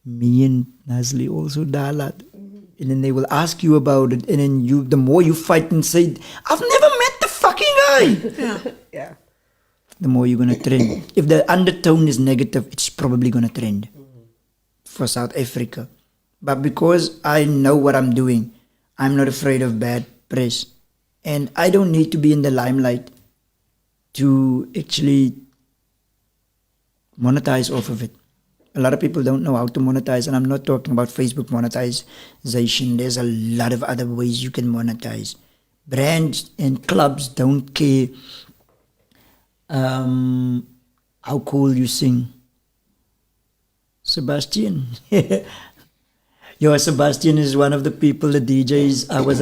Me and NAZLI also dalat. And then they will ask you about it, and then the more you fight and say, I've never met the fucking guy. Yeah. The more you're going to trend. If the undertone is negative, it's probably going to trend for South Africa. But because I know what I'm doing, I'm not afraid of bad press. And I don't need to be in the limelight to actually monetize off of it. A lot of people don't know how to monetize, and I'm not talking about Facebook monetization. There's a lot of other ways you can monetize. Brands and clubs don't care how cool you sing. Sebastian. Sebastian is one of the people, the DJs. I was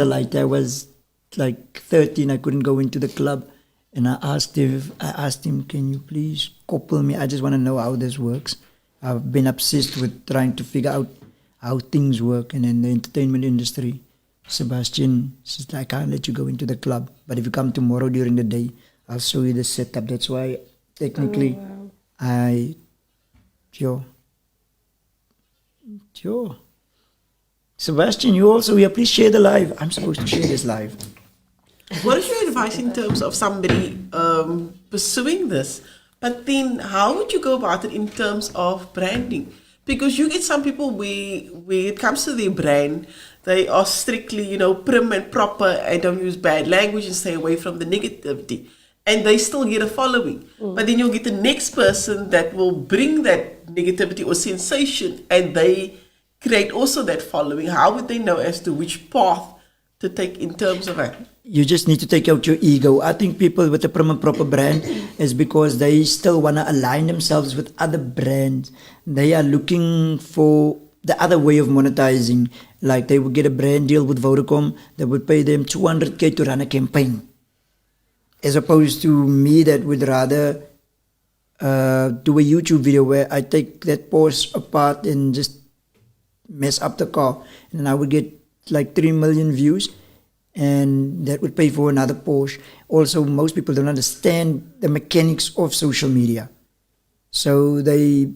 like 13. I couldn't go into the club. And I asked him, can you please couple me? I just want to know how this works. I've been obsessed with trying to figure out how things work. And in the entertainment industry, Sebastian says, I can't let you go into the club. But if you come tomorrow during the day, I'll show you the setup. That's why technically Sebastian, you also here. Please share the live. I'm supposed to share this live. What is your advice in terms of somebody pursuing this? But then how would you go about it in terms of branding? Because you get some people where it comes to their brand, they are strictly, prim and proper and don't use bad language and stay away from the negativity. And they still get a following. But then you'll get the next person that will bring that negativity or sensation, and they create also that following. How would they know as to which path to take in terms of it? You just need to take out your ego. I think people with a prim and proper brand is because they still want to align themselves with other brands. They are looking for the other way of monetizing. Like they would get a brand deal with Vodacom that would pay them 200K to run a campaign. As opposed to me that would rather do a YouTube video where I take that Porsche apart and just mess up the car. And I would get like 3 million views. And that would pay for another Porsche. Also, most people don't understand the mechanics of social media. So the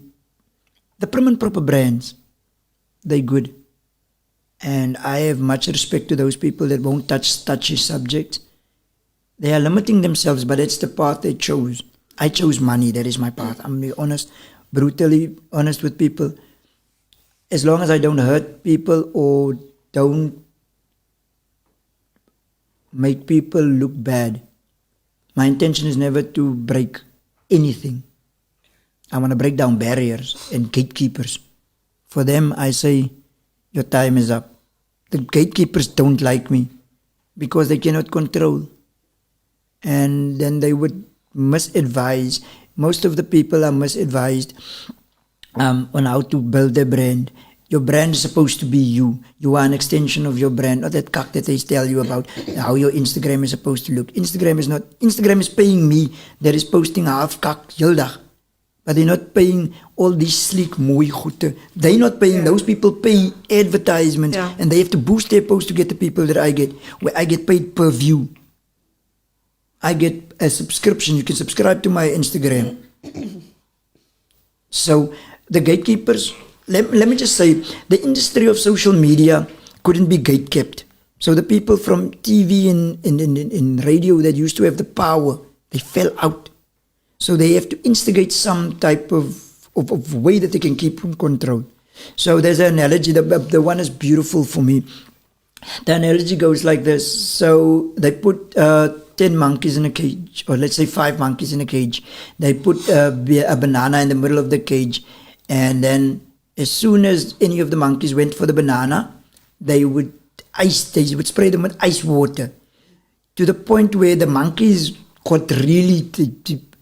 prim and proper brands, they're good. And I have much respect to those people that won't touch touchy subjects. They are limiting themselves, but it's the path they chose. I chose money, that is my path. I'm being honest, brutally honest with people. As long as I don't hurt people or don't make people look bad. My intention is never to break anything. I want to break down barriers and gatekeepers. For them, I say, your time is up. The gatekeepers don't like me because they cannot control. And then they would misadvise. Most of the people are misadvised on how to build their brand. Your brand is supposed to be you. You are an extension of your brand. Not that cock that they tell you about how your Instagram is supposed to look. Instagram is paying me that is posting half cock heel dag. But they're not paying all these sleek mooi goede. They're not paying, those people pay advertisements and they have to boost their post to get the people that I get. Where I get paid per view. I get a subscription. You can subscribe to my Instagram. So the gatekeepers, let me just say, the industry of social media couldn't be gatekept. So the people from TV and radio that used to have the power, they fell out. So they have to instigate some type of way that they can keep in control. So there's an analogy, the one is beautiful for me. The analogy goes like this. So they put 10 monkeys in a cage, or let's say 5 monkeys in a cage. They put a banana in the middle of the cage, and then as soon as any of the monkeys went for the banana, they would spray them with ice water to the point where the monkeys got really,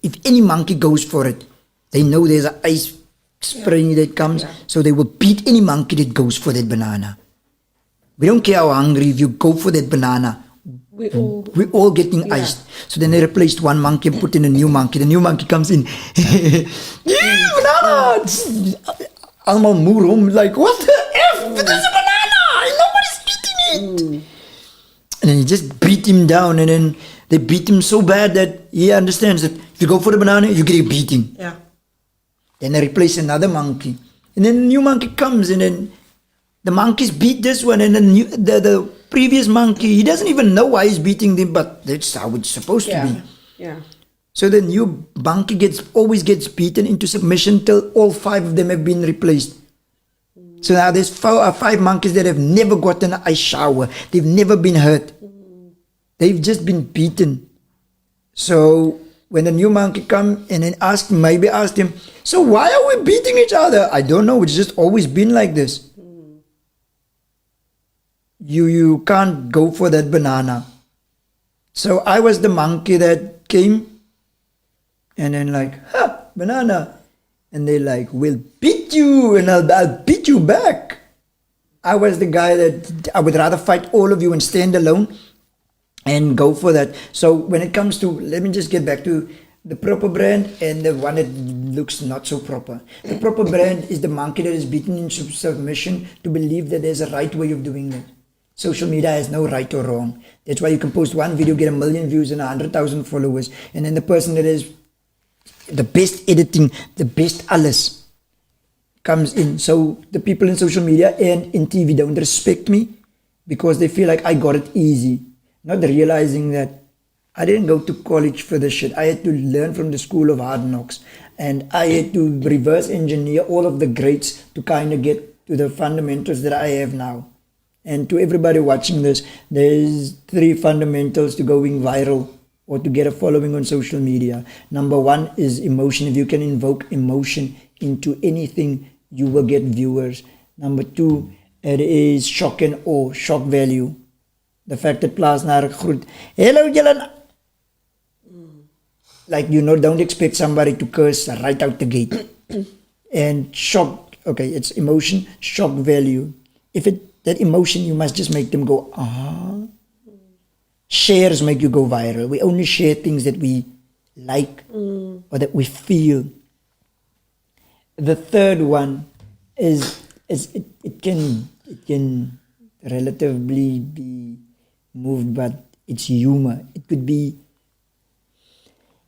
if any monkey goes for it, they know there's an ice spray that comes. So they will beat any monkey that goes for that banana. We don't care how hungry, if you go for that banana, we're all getting iced. So then they replaced one monkey and put in a new monkey. The new monkey comes in. Yeah, banana! Almal moer hom like, what the F? This is a banana! Nobody's eating it! And then he just beat him down, and then they beat him so bad that he understands that if you go for the banana, you get a beating. Yeah. Then they replace another monkey. And then a new monkey comes, and then the monkeys beat this one, and then the previous monkey, he doesn't even know why he's beating them, but that's how it's supposed to be. Yeah. So the new monkey always gets beaten into submission till all 5 of them have been replaced. So now there's 5 monkeys that have never gotten an ice shower. They've never been hurt. They've just been beaten. So when the new monkey come and then asked him, so why are we beating each other? I don't know. It's just always been like this. You can't go for that banana. So I was the monkey that came and then like, banana. And they like, we'll beat you and I'll beat you back. I was the guy that I would rather fight all of you and stand alone and go for that. So when it comes to, let me just get back to the proper brand and the one that looks not so proper. The proper brand is the monkey that is beaten into submission to believe that there's a right way of doing that. Social media has no right or wrong. That's why you can post one video, get 1 million views and 100,000 followers. And then the person that is the best editing, the best alles comes in. So the people in social media and in TV don't respect me because they feel like I got it easy. Not realizing that I didn't go to college for this shit. I had to learn from the school of hard knocks. And I had to reverse engineer all of the grades to kind of get to the fundamentals that I have now. And to everybody watching this, there's 3 fundamentals to going viral or to get a following on social media. Number 1 is emotion. If you can invoke emotion into anything, you will get viewers. Number 2, it is shock and awe, shock value. The fact that PLAASNAAR groet, hello Jalan. Like, don't expect somebody to curse right out the gate. And shock, okay, it's emotion, shock value. That emotion, you must just make them go, Shares make you go viral. We only share things that we like or that we feel. The third one is it can relatively be moved, but it's humor. It could be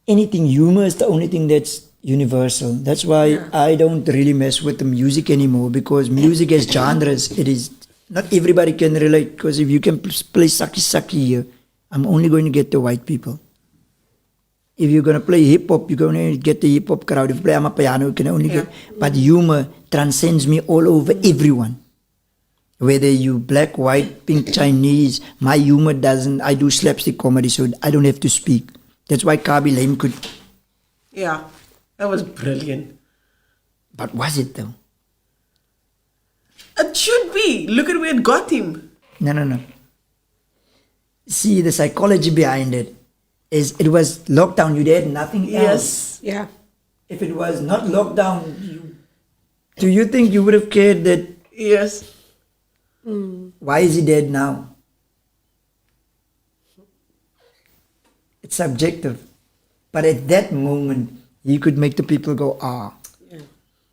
anything. Humor is the only thing that's universal. That's why I don't really mess with the music anymore, because music has genres. It is not everybody can relate, because if you can play Saki here, I'm only going to get the white people. If you're going to play hip-hop, you're going to get the hip-hop crowd. If you play Amapiano, you can only get... But humor transcends me all over everyone. Whether you black, white, pink, Chinese, my humor doesn't... I do slapstick comedy, so I don't have to speak. That's why Kabi Lame could... Yeah, that was brilliant. But was it though? It should be. Look at where it got him. No. See, the psychology behind it is it was lockdown. You had nothing else. Yeah. If it was not lockdown, do you think you would have cared that? Yes. Why is he dead now? It's subjective. But at that moment, you could make the people go, Yeah.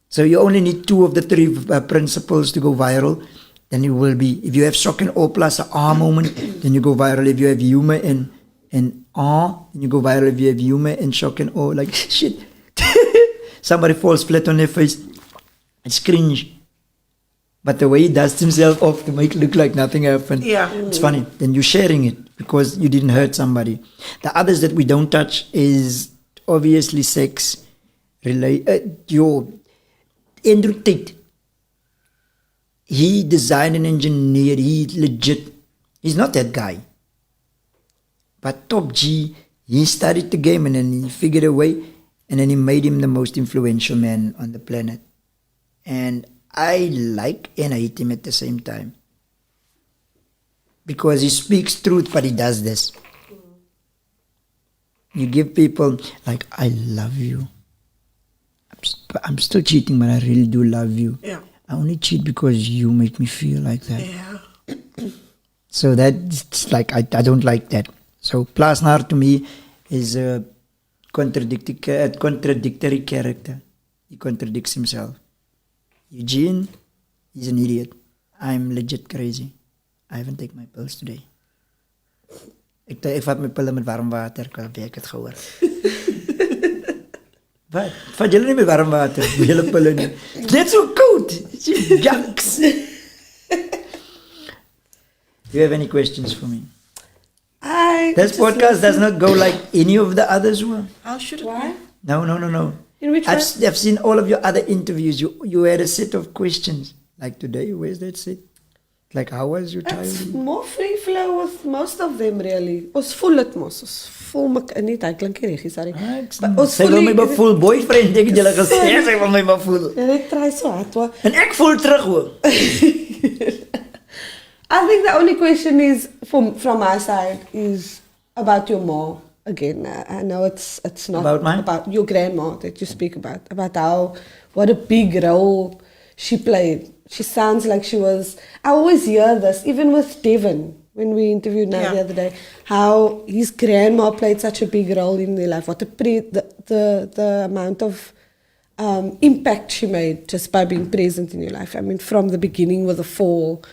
So you only need 2 of the 3 principles to go viral. Then you will be, if you have shock and awe plus an moment, then you go viral. If you have humor and awe, then you go viral. If you have humor and shock and awe, like shit. Somebody falls flat on their face. It's cringe. But the way he dusts himself off to make it look like nothing happened. Yeah. It's funny. Then you're sharing it because you didn't hurt somebody. The others that we don't touch is obviously sex. Andrew Tate. He designed and engineered. He legit. He's not that guy. But Top G, he studied the game and then he figured a way and then he made him the most influential man on the planet. And I like and hate him at the same time. Because he speaks truth, but he does this. You give people like, I love you. I'm still cheating, but I really do love you. Yeah. I only cheat because you make me feel like that. Yeah. So that's like, I don't like that. So PLAASNAAR to me is a contradictory character. He contradicts himself. Eugene, he's an idiot. I'm legit crazy. I haven't taken my pills today. Ik vat my pille met warm water, ik heb het gehoord. Wat? Vat jullie niet met warm water? Jullie pillen niet. Net so koud. Yucks. Do you have any questions for me? This podcast does not go like any of the others were. How should it Why? No. In which way? I've seen all of your other interviews. You had a set of questions. Like today, where's that set? Like, how was your It's childhood? more free flow with most of them, really. Ons voel het mos. Ons voel nie, hy klink nie reg, sorry. Sy wil my maar voel, boyfriend, ek het julle gesê, sy wil my maar voel. En ek try so hard, hoor. En ek voel terug, hoor. I think the only question is, from my side, is about your mom. Again, I know it's not About mine? about your grandma that you speak about what a big role she played. She sounds like she was, I always hear this, even with Devin, when we interviewed now the other day, how his grandma played such a big role in their life. What the amount of impact she made just by being present in your life. I mean, from the beginning with the fall,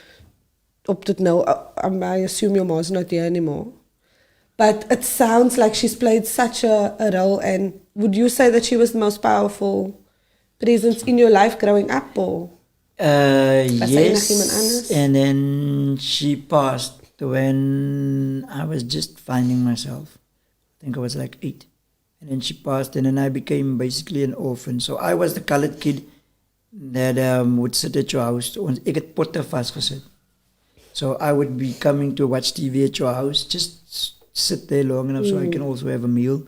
up to now, I assume your mom's not here anymore. But it sounds like she's played such a role. And would you say that she was the most powerful presence in your life growing up, or? Yes, and then she passed when I was just finding myself. I think I was like 8. And then she passed, and then I became basically an orphan. So I was the colored kid that would sit at your house. Ek het potte vastgesit. So I would be coming to watch TV at your house, just sit there long enough so I can also have a meal.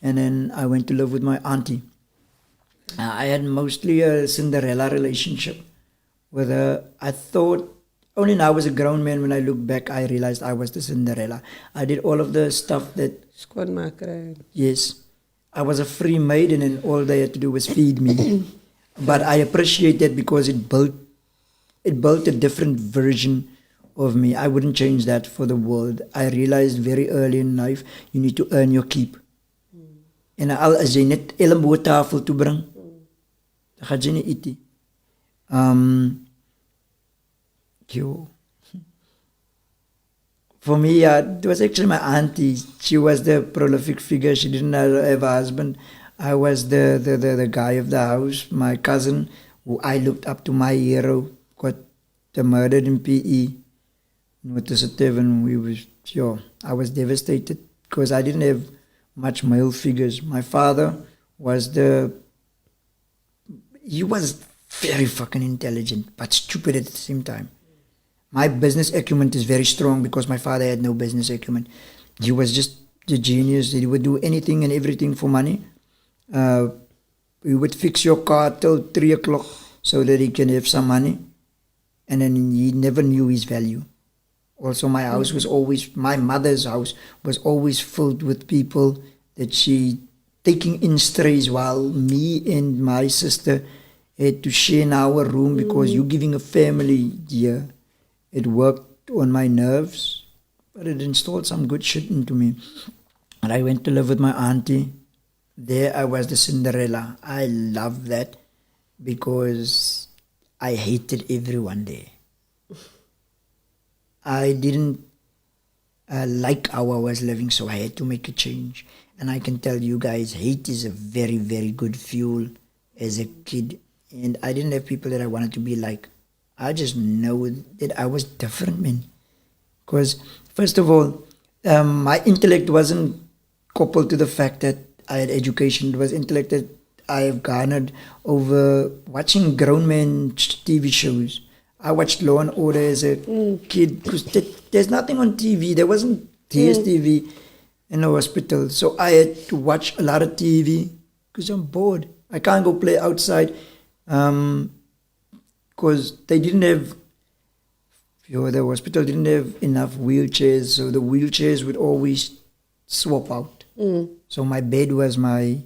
And then I went to live with my auntie. I had mostly a Cinderella relationship with her. I thought, only now as a grown man, when I look back, I realized I was the Cinderella. I did all of the stuff that... Yes. I was a free maiden and all they had to do was feed me. But I appreciate that because it built a different version of me. I wouldn't change that for the world. I realized very early in life, you need to earn your keep. En as jy net elmboog tafel toe bring, dan gaan jy nie eet nie. For me, it was actually my auntie. She was the prolific figure. She didn't have a husband. I was the guy of the house. My cousin, who I looked up to, my hero, got murdered in PE. I was devastated because I didn't have much male figures. My father was he was very fucking intelligent, but stupid at the same time. My business acumen is very strong because my father had no business acumen. He was just a genius. He would do anything and everything for money. He would fix your car till 3 o'clock so that he can have some money. And then he never knew his value. Also, my house was always, my mother's house was always filled with people that she taking in strays while me and my sister had to share in our room because you're giving a family here. It worked on my nerves, but it installed some good shit into me. And I went to live with my auntie. There I was the Cinderella. I loved that because I hated everyone there. I didn't like how I was living, so I had to make a change. And I can tell you guys, hate is a very, very good fuel as a kid. And I didn't have people that I wanted to be like. I just know that I was different, man. Because, first of all, my intellect wasn't coupled to the fact that I had education. It was intellect that I have garnered over watching grown men TV shows. I watched Law and Order as a kid because there's nothing on TV. There wasn't DSTV in the hospital. So I had to watch a lot of TV because I'm bored. I can't go play outside because they didn't have, the hospital didn't have enough wheelchairs. So the wheelchairs would always swap out. So my bed was my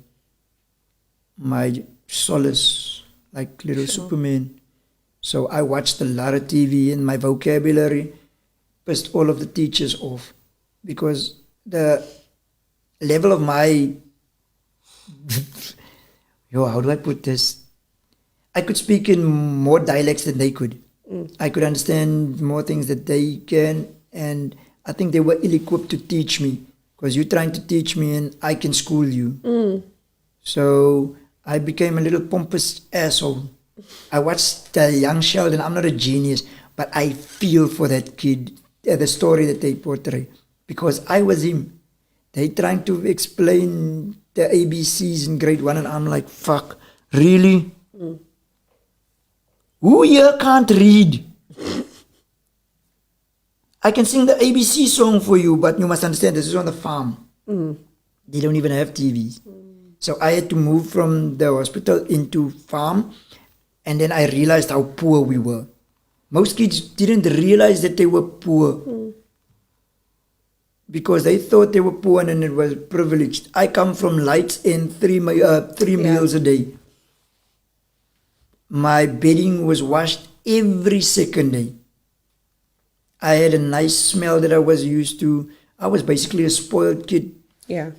solace, like little Superman. So I watched a lot of TV, and my vocabulary pissed all of the teachers off because the level of my how do I put this? I could speak in more dialects than they could. I could understand more things that they can, and I think they were ill-equipped to teach me because you're trying to teach me and I can school you. So I became a little pompous asshole. I watched the young Sheldon. I'm not a genius, but I feel for that kid, the story that they portray, because I was him. They trying to explain the ABCs in grade 1 and I'm like, fuck, really? Who here can't read? I can sing the ABC song for you, but you must understand this is on the farm. They don't even have TVs. So I had to move from the hospital into farm, and then I realized how poor we were. Most kids didn't realize that they were poor because they thought they were poor and then it was privileged. I come from lights and three meals a day. My bedding was washed every second day. I had a nice smell that I was used to. I was basically a spoiled kid. Yeah.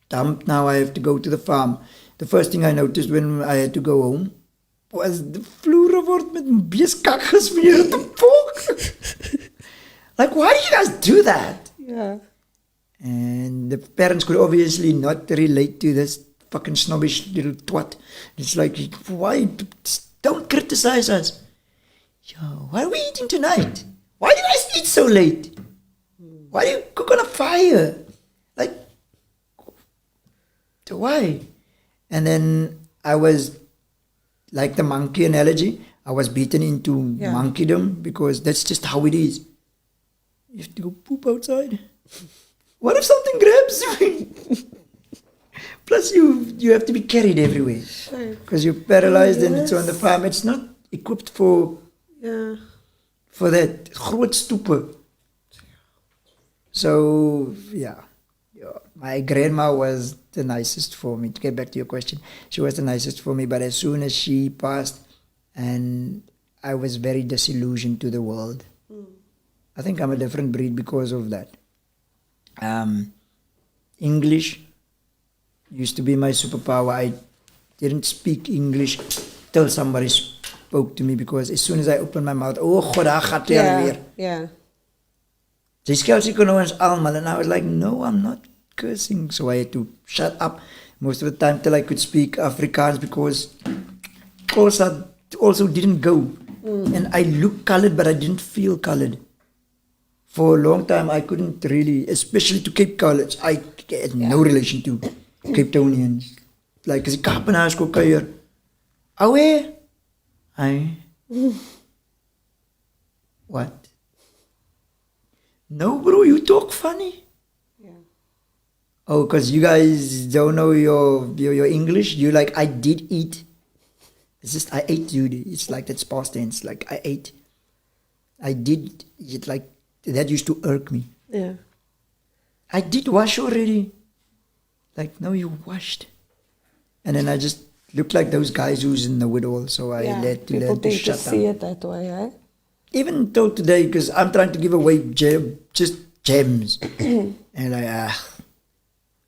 Dumped, now I have to go to the farm. The first thing I noticed when I had to go home was the vloere word met beeskak gesmeer op the pork. Like, why do you guys do that? Yeah. And the parents could obviously not relate to this fucking snobbish little twat. It's like, why? Don't criticize us. Yo, what are we eating tonight? Why do you guys eat so late? Why do you cook on a fire? Like, why? And then I was, like the monkey analogy, I was beaten into monkeydom because that's just how it is. You have to go poop outside. What if something grabs me? Plus you have to be carried everywhere. Because you're paralyzed and it's on the farm. It's not equipped for that. Groot stoepen. So, yeah. My grandma was the nicest for me. To get back to your question, she was the nicest for me. But as soon as she passed, and I was very disillusioned to the world. I think I'm a different breed because of that. English used to be my superpower. I didn't speak English till somebody spoke to me because as soon as I opened my mouth, oh God, daar gaat jy weer. Yeah. Jy skel seker nou ons almal, and I was like, no, I'm not cursing. So I had to shut up most of the time till I could speak Afrikaans because Xhosa also didn't go. And I looked colored, but I didn't feel colored. For a long time, I couldn't really, especially to Cape Colours, I had no relation to Cape Townians. Like, as a Kaapenaars go kuier, awe, what? No, bro, you talk funny. Yeah. Oh, because you guys don't know your English. You like, I did eat. It's just, I ate, dude. It's like, that's past tense. Like, I ate. I did eat, like, that used to irk me. Yeah. I did wash already. Like, no, you washed. And then I just looked like those guys who's in the widow. So I had to learn to shut People see up. it that way, eh? Even till today, because I'm trying to give away just gems. And like,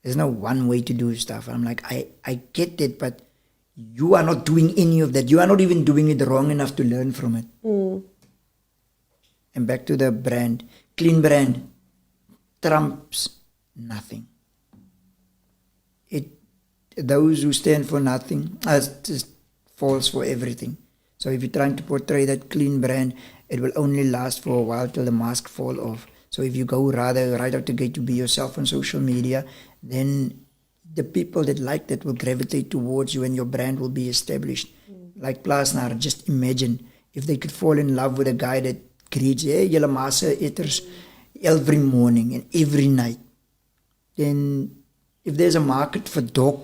there's no one way to do stuff. I'm like, I get it, but you are not doing any of that. You are not even doing it wrong enough to learn from it. And back to the brand. Clean brand trumps nothing. Those who stand for nothing just falls for everything. So if you're trying to portray that clean brand, it will only last for a while till the mask fall off. So if you go rather right out the gate to be yourself on social media, then the people that like that will gravitate towards you and your brand will be established. Like PLAASNAAR, just imagine if they could fall in love with a guy that greets, hey, julle massa eaters every morning and every night. Then if there's a market for dog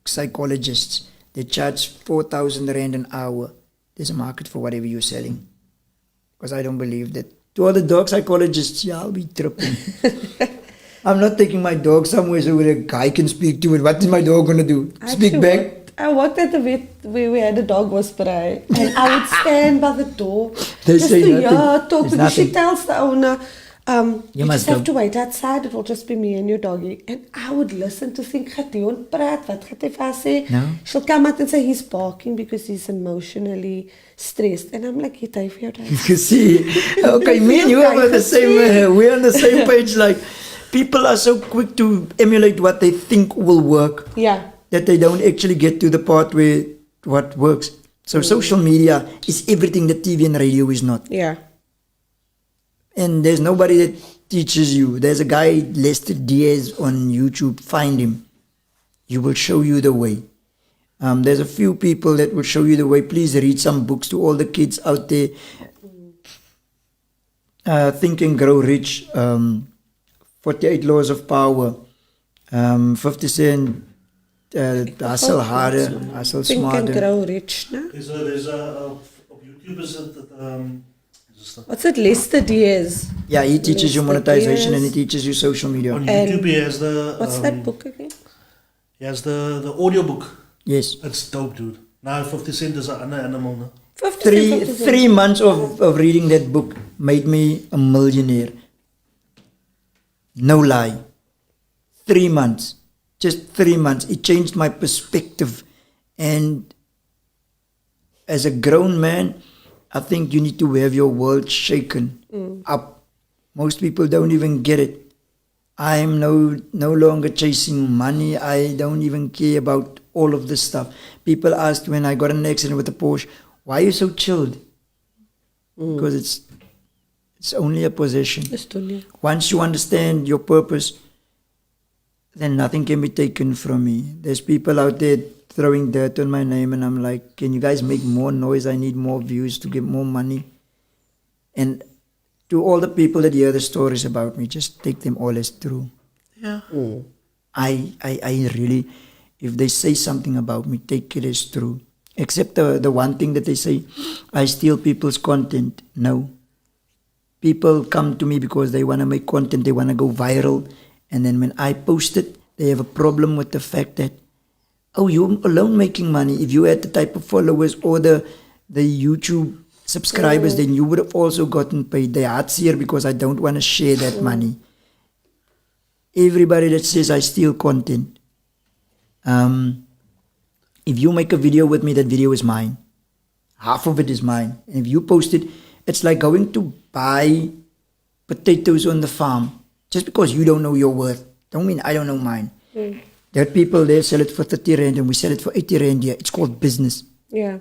psychologists that charge 4,000 Rand an hour, there's a market for whatever you're selling. Because I don't believe that. To all the dog psychologists, I'll be tripping. I'm not taking my dog somewhere so where a guy can speak to it. What is my dog going to do? Speak back? I worked at the vet where we had a dog whisperer, and I would stand by the door They just say to hear nothing. her talk, There's because she nothing. tells the owner, you must just have go. to wait outside, it will just be me and your doggy. And I would listen to think, gaat die hond praat, wat gaat hy vir haar sê? No. She'll come out and say, he's barking because he's emotionally stressed. And I'm like, het hy vir jou dit? You see, okay, me and you are on the same, we're on the same page. Like, people are so quick to emulate what they think will work Yeah. that they don't actually get to the part where what works. So social media is everything that TV and radio is not. Yeah. And there's nobody that teaches you. There's a guy, Lester Diaz, on YouTube. Find him. He will show you the way. There's a few people that will show you the way. Please read some books to all the kids out there. Think and Grow Rich. 48 Laws of Power. 50 Cent. Hustle Harder. Hustle Think and Smarter. Grow Rich, no? There's a of YouTube is it What's it, Lester Diaz? Yeah, he teaches you Lester monetization Diaz. and he teaches you social media. on And YouTube. He has the What's that book again? He has the audio book. Yes. It's dope, dude. Now 50 Cent is an animal. No? 50 Three, cent, 50 cent. 3 months of reading that book made me a millionaire. No lie. 3 months. Just 3 months. It changed my perspective. And as a grown man, I think you need to have your world shaken up. Most people don't even get it. I am no longer chasing money. I don't even care about all of this stuff. People asked when I got in an accident with a Porsche, why are you so chilled? Because it's only a possession. Dis toe nie. Once you understand your purpose, then nothing can be taken from me. There's people out there throwing dirt on my name and I'm like, can you guys make more noise? I need more views to get more money. And to all the people that hear the stories about me, just take them all as true. Yeah. I really, if they say something about me, take it as true. Except the one thing that they say, I steal people's content. No. People come to me because they want to make content, they want to go viral. And then when I post it, they have a problem with the fact that, oh, you're alone making money. If you had the type of followers or the YouTube subscribers, then you would have also gotten paid. They hearts here because I don't want to share that money. Everybody that says I steal content, if you make a video with me, that video is mine. Half of it is mine. And if you post it, it's like going to buy potatoes on the farm. Just because you don't know your worth, don't mean I don't know mine. There are people there sell it for 30 rand and we sell it for 80 rand here. It's called business. Yeah.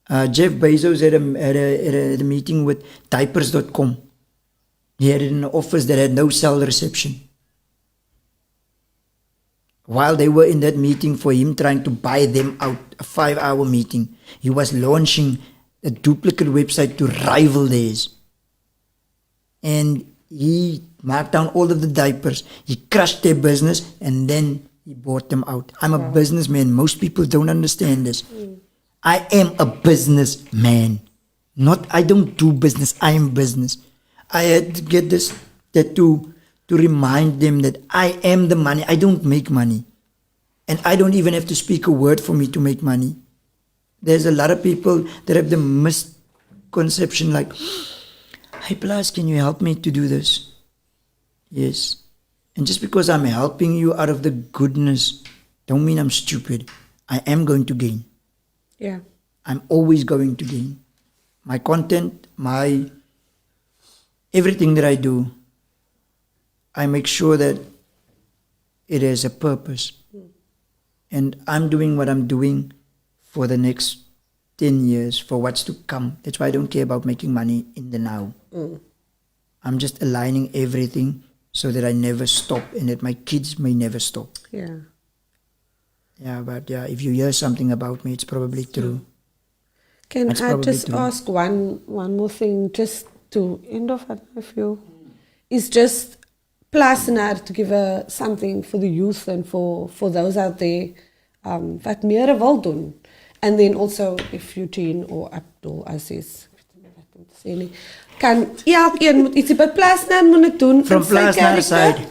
Jeff Bezos had a meeting with diapers.com. He had it in an office that had no cell reception. While they were in that meeting for him trying to buy them out, a 5-hour meeting, he was launching a duplicate website to rival theirs. And he marked down all of the diapers. He crushed their business and then he bought them out. I'm a businessman. Most people don't understand this. I am a businessman. I don't do business. I am business. I had to get this tattoo to remind them that I am the money. I don't make money. And I don't even have to speak a word for me to make money. There's a lot of people that have the misconception like, hey, Plaas, can you help me to do this? Yes. And just because I'm helping you out of the goodness, don't mean I'm stupid. I am going to gain. Yeah. I'm always going to gain. My content, everything that I do, I make sure that it has a purpose. And I'm doing what I'm doing for the next 10 years, for what's to come. That's why I don't care about making money in the now. I'm just aligning everything so that I never stop and that my kids may never stop. Yeah. Yeah, but yeah, if you hear something about me, it's probably true. Can That's I probably just true. ask one more thing, just to end off, I don't know if you, is just PLAASNAAR to give something for the youth and for those out there wat meer wil doen. And then also if Eugene or Abdul Aziz, ek weet nie wat om te sê nie, kan elkeen moet ietsie by PLAASNAAR moet doen From in sy PLAASNAAR karakter. side.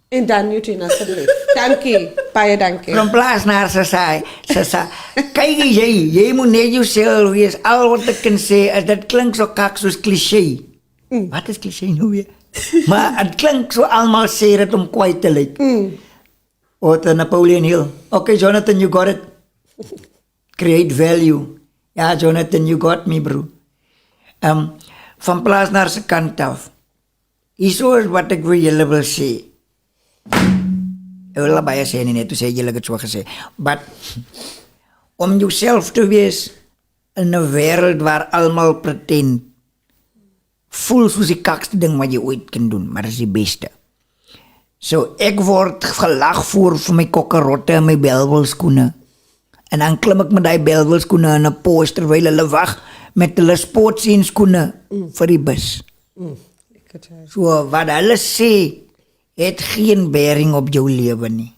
En dan Eugene asseblief. Dankie. Baie dankie. Van PLAASNAAR sy kyk jy moet net jouself wees. Al wat ek kan sê is dit klink so kak soos cliché. Wat is cliché nou weer? Maar het klink so almal sê dit om kwyt te lyk. Wat Napoleon Hill. Okay, Jonathan, you got it. Create value. Ja, Jonathan, you got me, bro. Van PLAASNAAR se kant af. Hierso is wat ek vir julle wil sê. Ek wil baie sê nie net toe sê julle het so gesê. But om jouself te wees in 'n wêreld waar almal pretend, voel soos die kakste ding wat jy ooit kan doen, maar is die beste. So ek word gelag vir my kokkerotte en my belwelskoene. En dan klim ek met die belwelskoene in 'n pos terwyl hulle wag met hulle sportsienskoene vir die bus. So wat hulle sê het geen bearing op jou lewe nie.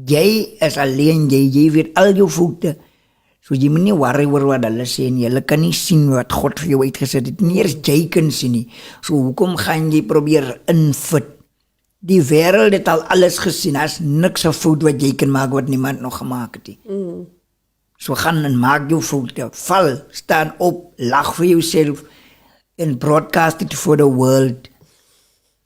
Jy is alleen, jy weet al jou foute. So jy moet nie worry oor wat hulle sê nie. Hulle kan nie sien wat God vir jou uitgesit het. Nie eers jy kan sien nie. So hoekom gaan jy probeer invit? Die wêreld het al alles gesien. Daar's niks so fout wat jy kan maak wat niemand nog gemaak het nie. So gaan en maak jou foute. Val, staan op, lag vir jouself en broadcast it for the world.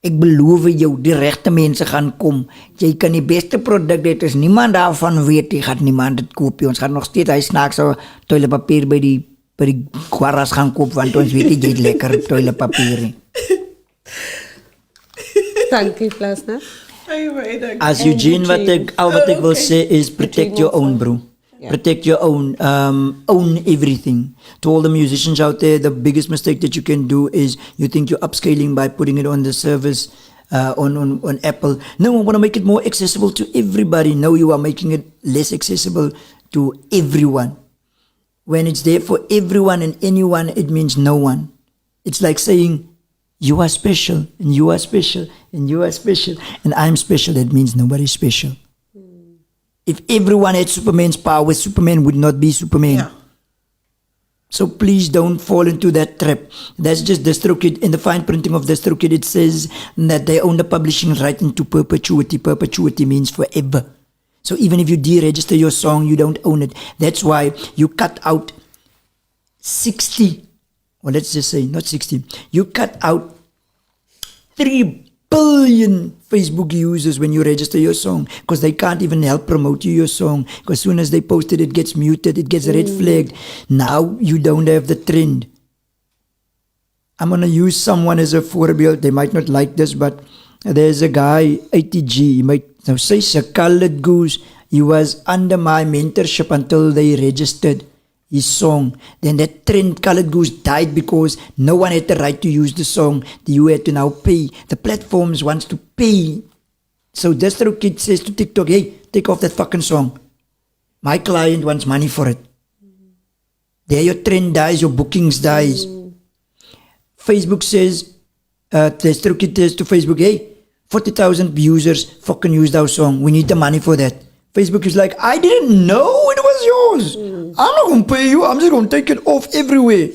Ek beloof jou, die regte mense gaan kom. Jy kan die beste produk hê, as niemand daarvan weet, jy gaan niemand dit koop. Ons gaan nog steeds hy snaakse toiletpapier by die kwaras gaan koop, want ons weet jy het lekker toiletpapier nie. Dankie, PLAASNAAR. As Eugene, wat ek wil say is protect your own, bro. Yeah. Protect your own, own everything. To all the musicians out there, the biggest mistake that you can do is you think you're upscaling by putting it on the service, on Apple. No, I want to make it more accessible to everybody. No, you are making it less accessible to everyone. When it's there for everyone and anyone, it means no one. It's like saying, you are special, and you are special, and you are special, and I'm special. That means nobody's special. If everyone had Superman's power, Superman would not be Superman. Yeah. So please don't fall into that trap. That's just DistroKid. In the fine printing of DistroKid, it says that they own the publishing right into perpetuity. Perpetuity means forever. So even if you deregister your song, you don't own it. That's why you cut out 60, or let's just say not 60, you cut out 3 billion Facebook users when you register your song, because they can't even help promote your song, because as soon as they post it, it gets muted, it gets red flagged. Now you don't have the trend. I'm going to use someone as a voorbeeld. They might not like this, but there's a guy, ATG, he might now say Colored Goose. He was under my mentorship until they registered his song. Then that trend, Colored Goose, died because no one had the right to use the song. You had to now pay. The platforms wants to pay. So DistroKid says to TikTok, hey, take off that fucking song. My client wants money for it. There your trend dies, your bookings dies. Facebook says, DistroKid says to Facebook, hey, 40,000 users fucking used our song. We need the money for that. Facebook is like, I didn't know it was yours. I'm not going to pay you. I'm just going to take it off everywhere.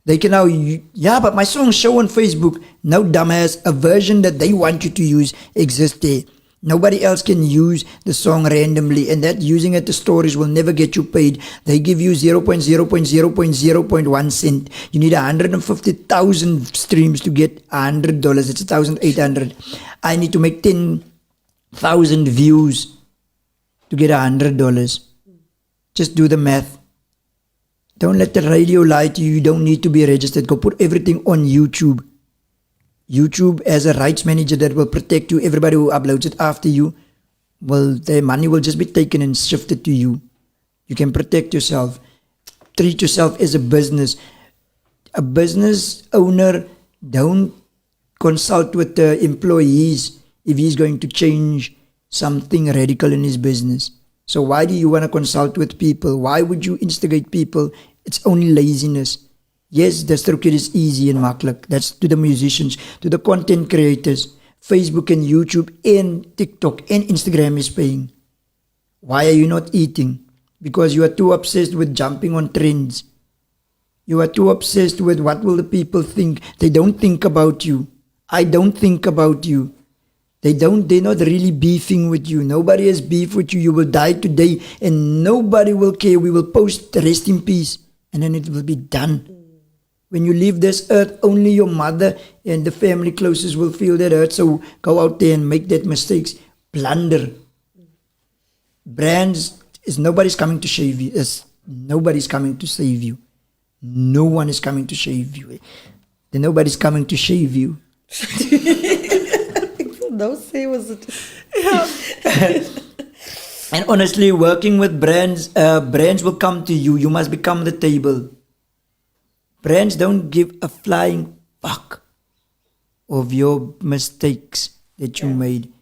They can now, yeah, but my songs show on Facebook. No, dumbass, a version that they want you to use exists there. Nobody else can use the song randomly, and that using it to stories will never get you paid. They give you 0.0.0.0.1 cent. You need 150,000 streams to get $100. It's 1,800. I need to make 10,000 views to get $100. Just do the math. Don't let the radio lie to you. You don't need to be registered. Go put everything on YouTube. YouTube as a rights manager that will protect you. Everybody who uploads it after you, well, their money will just be taken and shifted to you. You can protect yourself. Treat yourself as a business. A business owner, don't consult with the employees if he's going to change something radical in his business. So why do you want to consult with people? Why would you instigate people? It's only laziness. Yes, DistroKid is easy and maklik. That's to the musicians, to the content creators. Facebook and YouTube and TikTok and Instagram is paying. Why are you not eating? Because you are too obsessed with jumping on trends. You are too obsessed with what will the people think. They don't think about you. I don't think about you. They're not really beefing with you. Nobody has beef with you. You will die today and nobody will care. We will post rest in peace and then it will be done. When you leave this earth, only your mother and the family closest will feel that hurt. So go out there and make that mistakes. Blunder. Brands, nobody's coming to shave you. Nobody's coming to save you. No one is coming to shave you. Nobody's coming to shave you. Don't say was it. And honestly, working with brands, brands will come to you. You must become the table. Brands don't give a flying fuck of your mistakes that you made.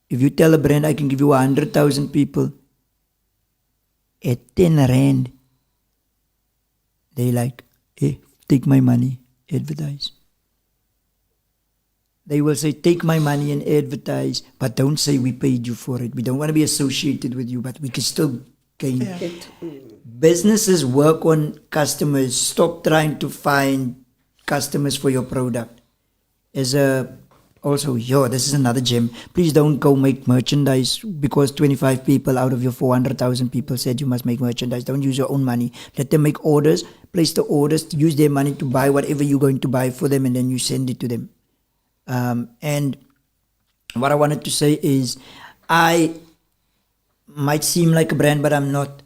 If you tell a brand, I can give you 100,000 people at 10 rand, they like, hey, take my money, advertise. They will say, take my money and advertise, but don't say we paid you for it. We don't want to be associated with you, but we can still gain. Yeah. Businesses work on customers. Stop trying to find customers for your product. This is another gem. Please don't go make merchandise because 25 people out of your 400,000 people said you must make merchandise. Don't use your own money. Let them make orders, place the orders, use their money to buy whatever you're going to buy for them, and then you send it to them. And what I wanted to say is, I might seem like a brand, but I'm not.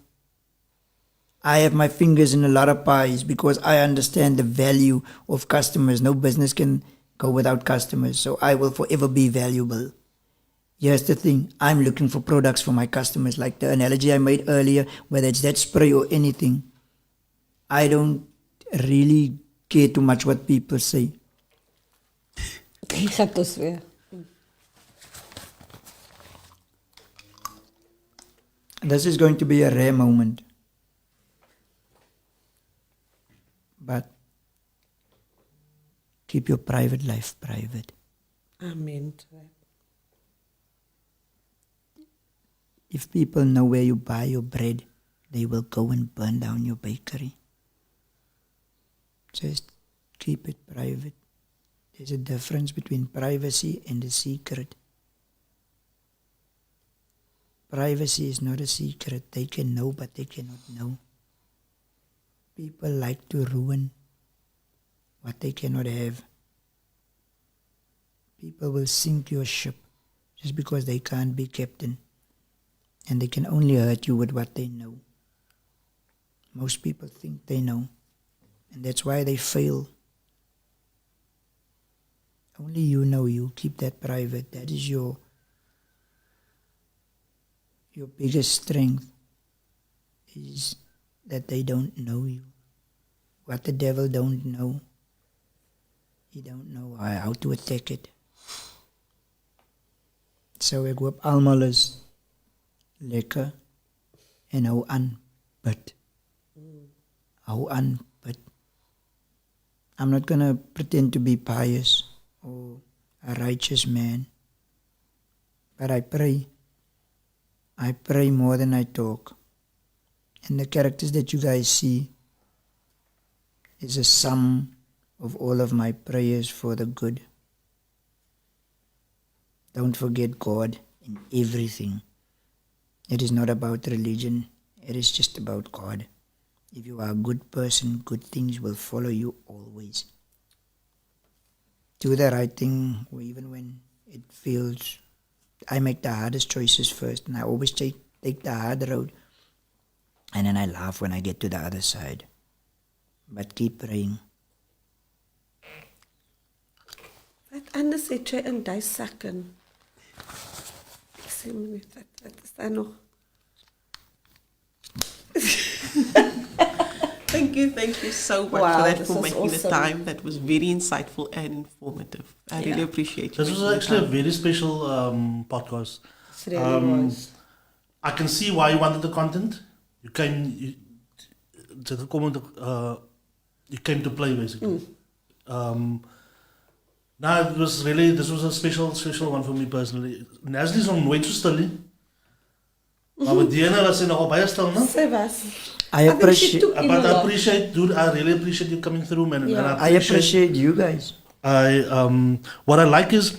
I have my fingers in a lot of pies because I understand the value of customers. No business can go without customers, so I will forever be valuable. Here's the thing, I'm looking for products for my customers, like the analogy I made earlier, whether it's that spray or anything. I don't really care too much what people say. This is going to be a rare moment. But keep your private life private. Amen. If people know where you buy your bread, they will go and burn down your bakery. Just keep it private. There's a difference between privacy and a secret. Privacy is not a secret. They can know, but they cannot know. People like to ruin what they cannot have. People will sink your ship just because they can't be captain. And they can only hurt you with what they know. Most people think they know. And that's why they fail. Only you know you. Keep that private. That is your biggest strength, is that they don't know you. What the devil don't know, he don't know how to attack it. So ek hoop almal is lekker en hou aan bid. Hou aan bid. I'm not gonna pretend to be pious or a righteous man, but I pray. I pray more than I talk. And the characters that you guys see is a sum of all of my prayers for the good. Don't forget God in everything. It is not about religion. It is just about God. If you are a good person, good things will follow you always. Do the right thing, even when it feels... I make the hardest choices first, and I always take the hard road. And then I laugh when I get to the other side. But keep praying. Wat anders het jy in die sakken? Ek sê my net, wat is daar nog? Thank you so much Wow, for that, this for was making the awesome. time. That was very insightful and informative. I really appreciate you. This was making the actually a time. very special podcast. It really was. I can see why you wanted the content. You came to play basically. Now this was a special one for me personally. NAZLI is on nooit so stil nie. Maar met Diana was sy nogal baie stil, no? Sy was. I appreciate I really appreciate you coming through, man. Yeah. And I appreciate you guys. What I like is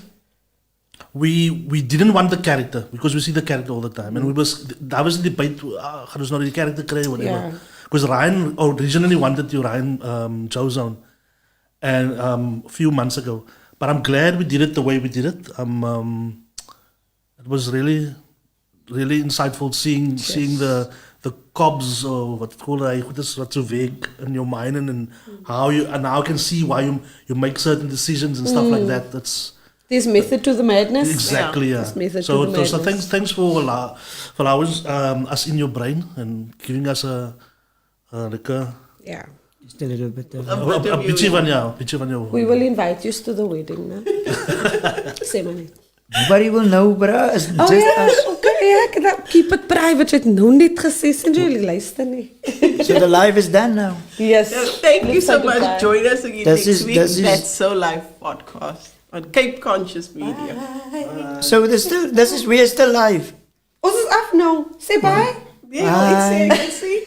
we didn't want the character because we see the character all the time, and that was the debate. Gaan ons nou die character kry, whatever. Yeah. Because Ryan originally wanted you Ryan Joe Zone, and a few months ago. But I'm glad we did it the way we did it. It was really, really insightful seeing the cobs or what call I what is wat so weak in your mind and how now I can see why you make certain decisions and stuff like that. That's There's method to the madness. exactly yeah. There's method So to the so madness. thanks for allowing us in your brain and giving us a like a Yeah. Just a little bit of... bietjie van jou. We will invite you to the wedding, no? Say my name. Nobody will know, bro. It's Oh just ja, us. okay, ja, ek het keep it private. Jy het nou net gesê, sien jullie luister nie. So the live is done now. Yes. Thank you Let's so say much. goodbye. Join us again This next is- week. this is- That's So Live podcast on Cape Conscious Media. So we are still live. Ons is af nou. Say bye. Yeah, it's saying, let's see.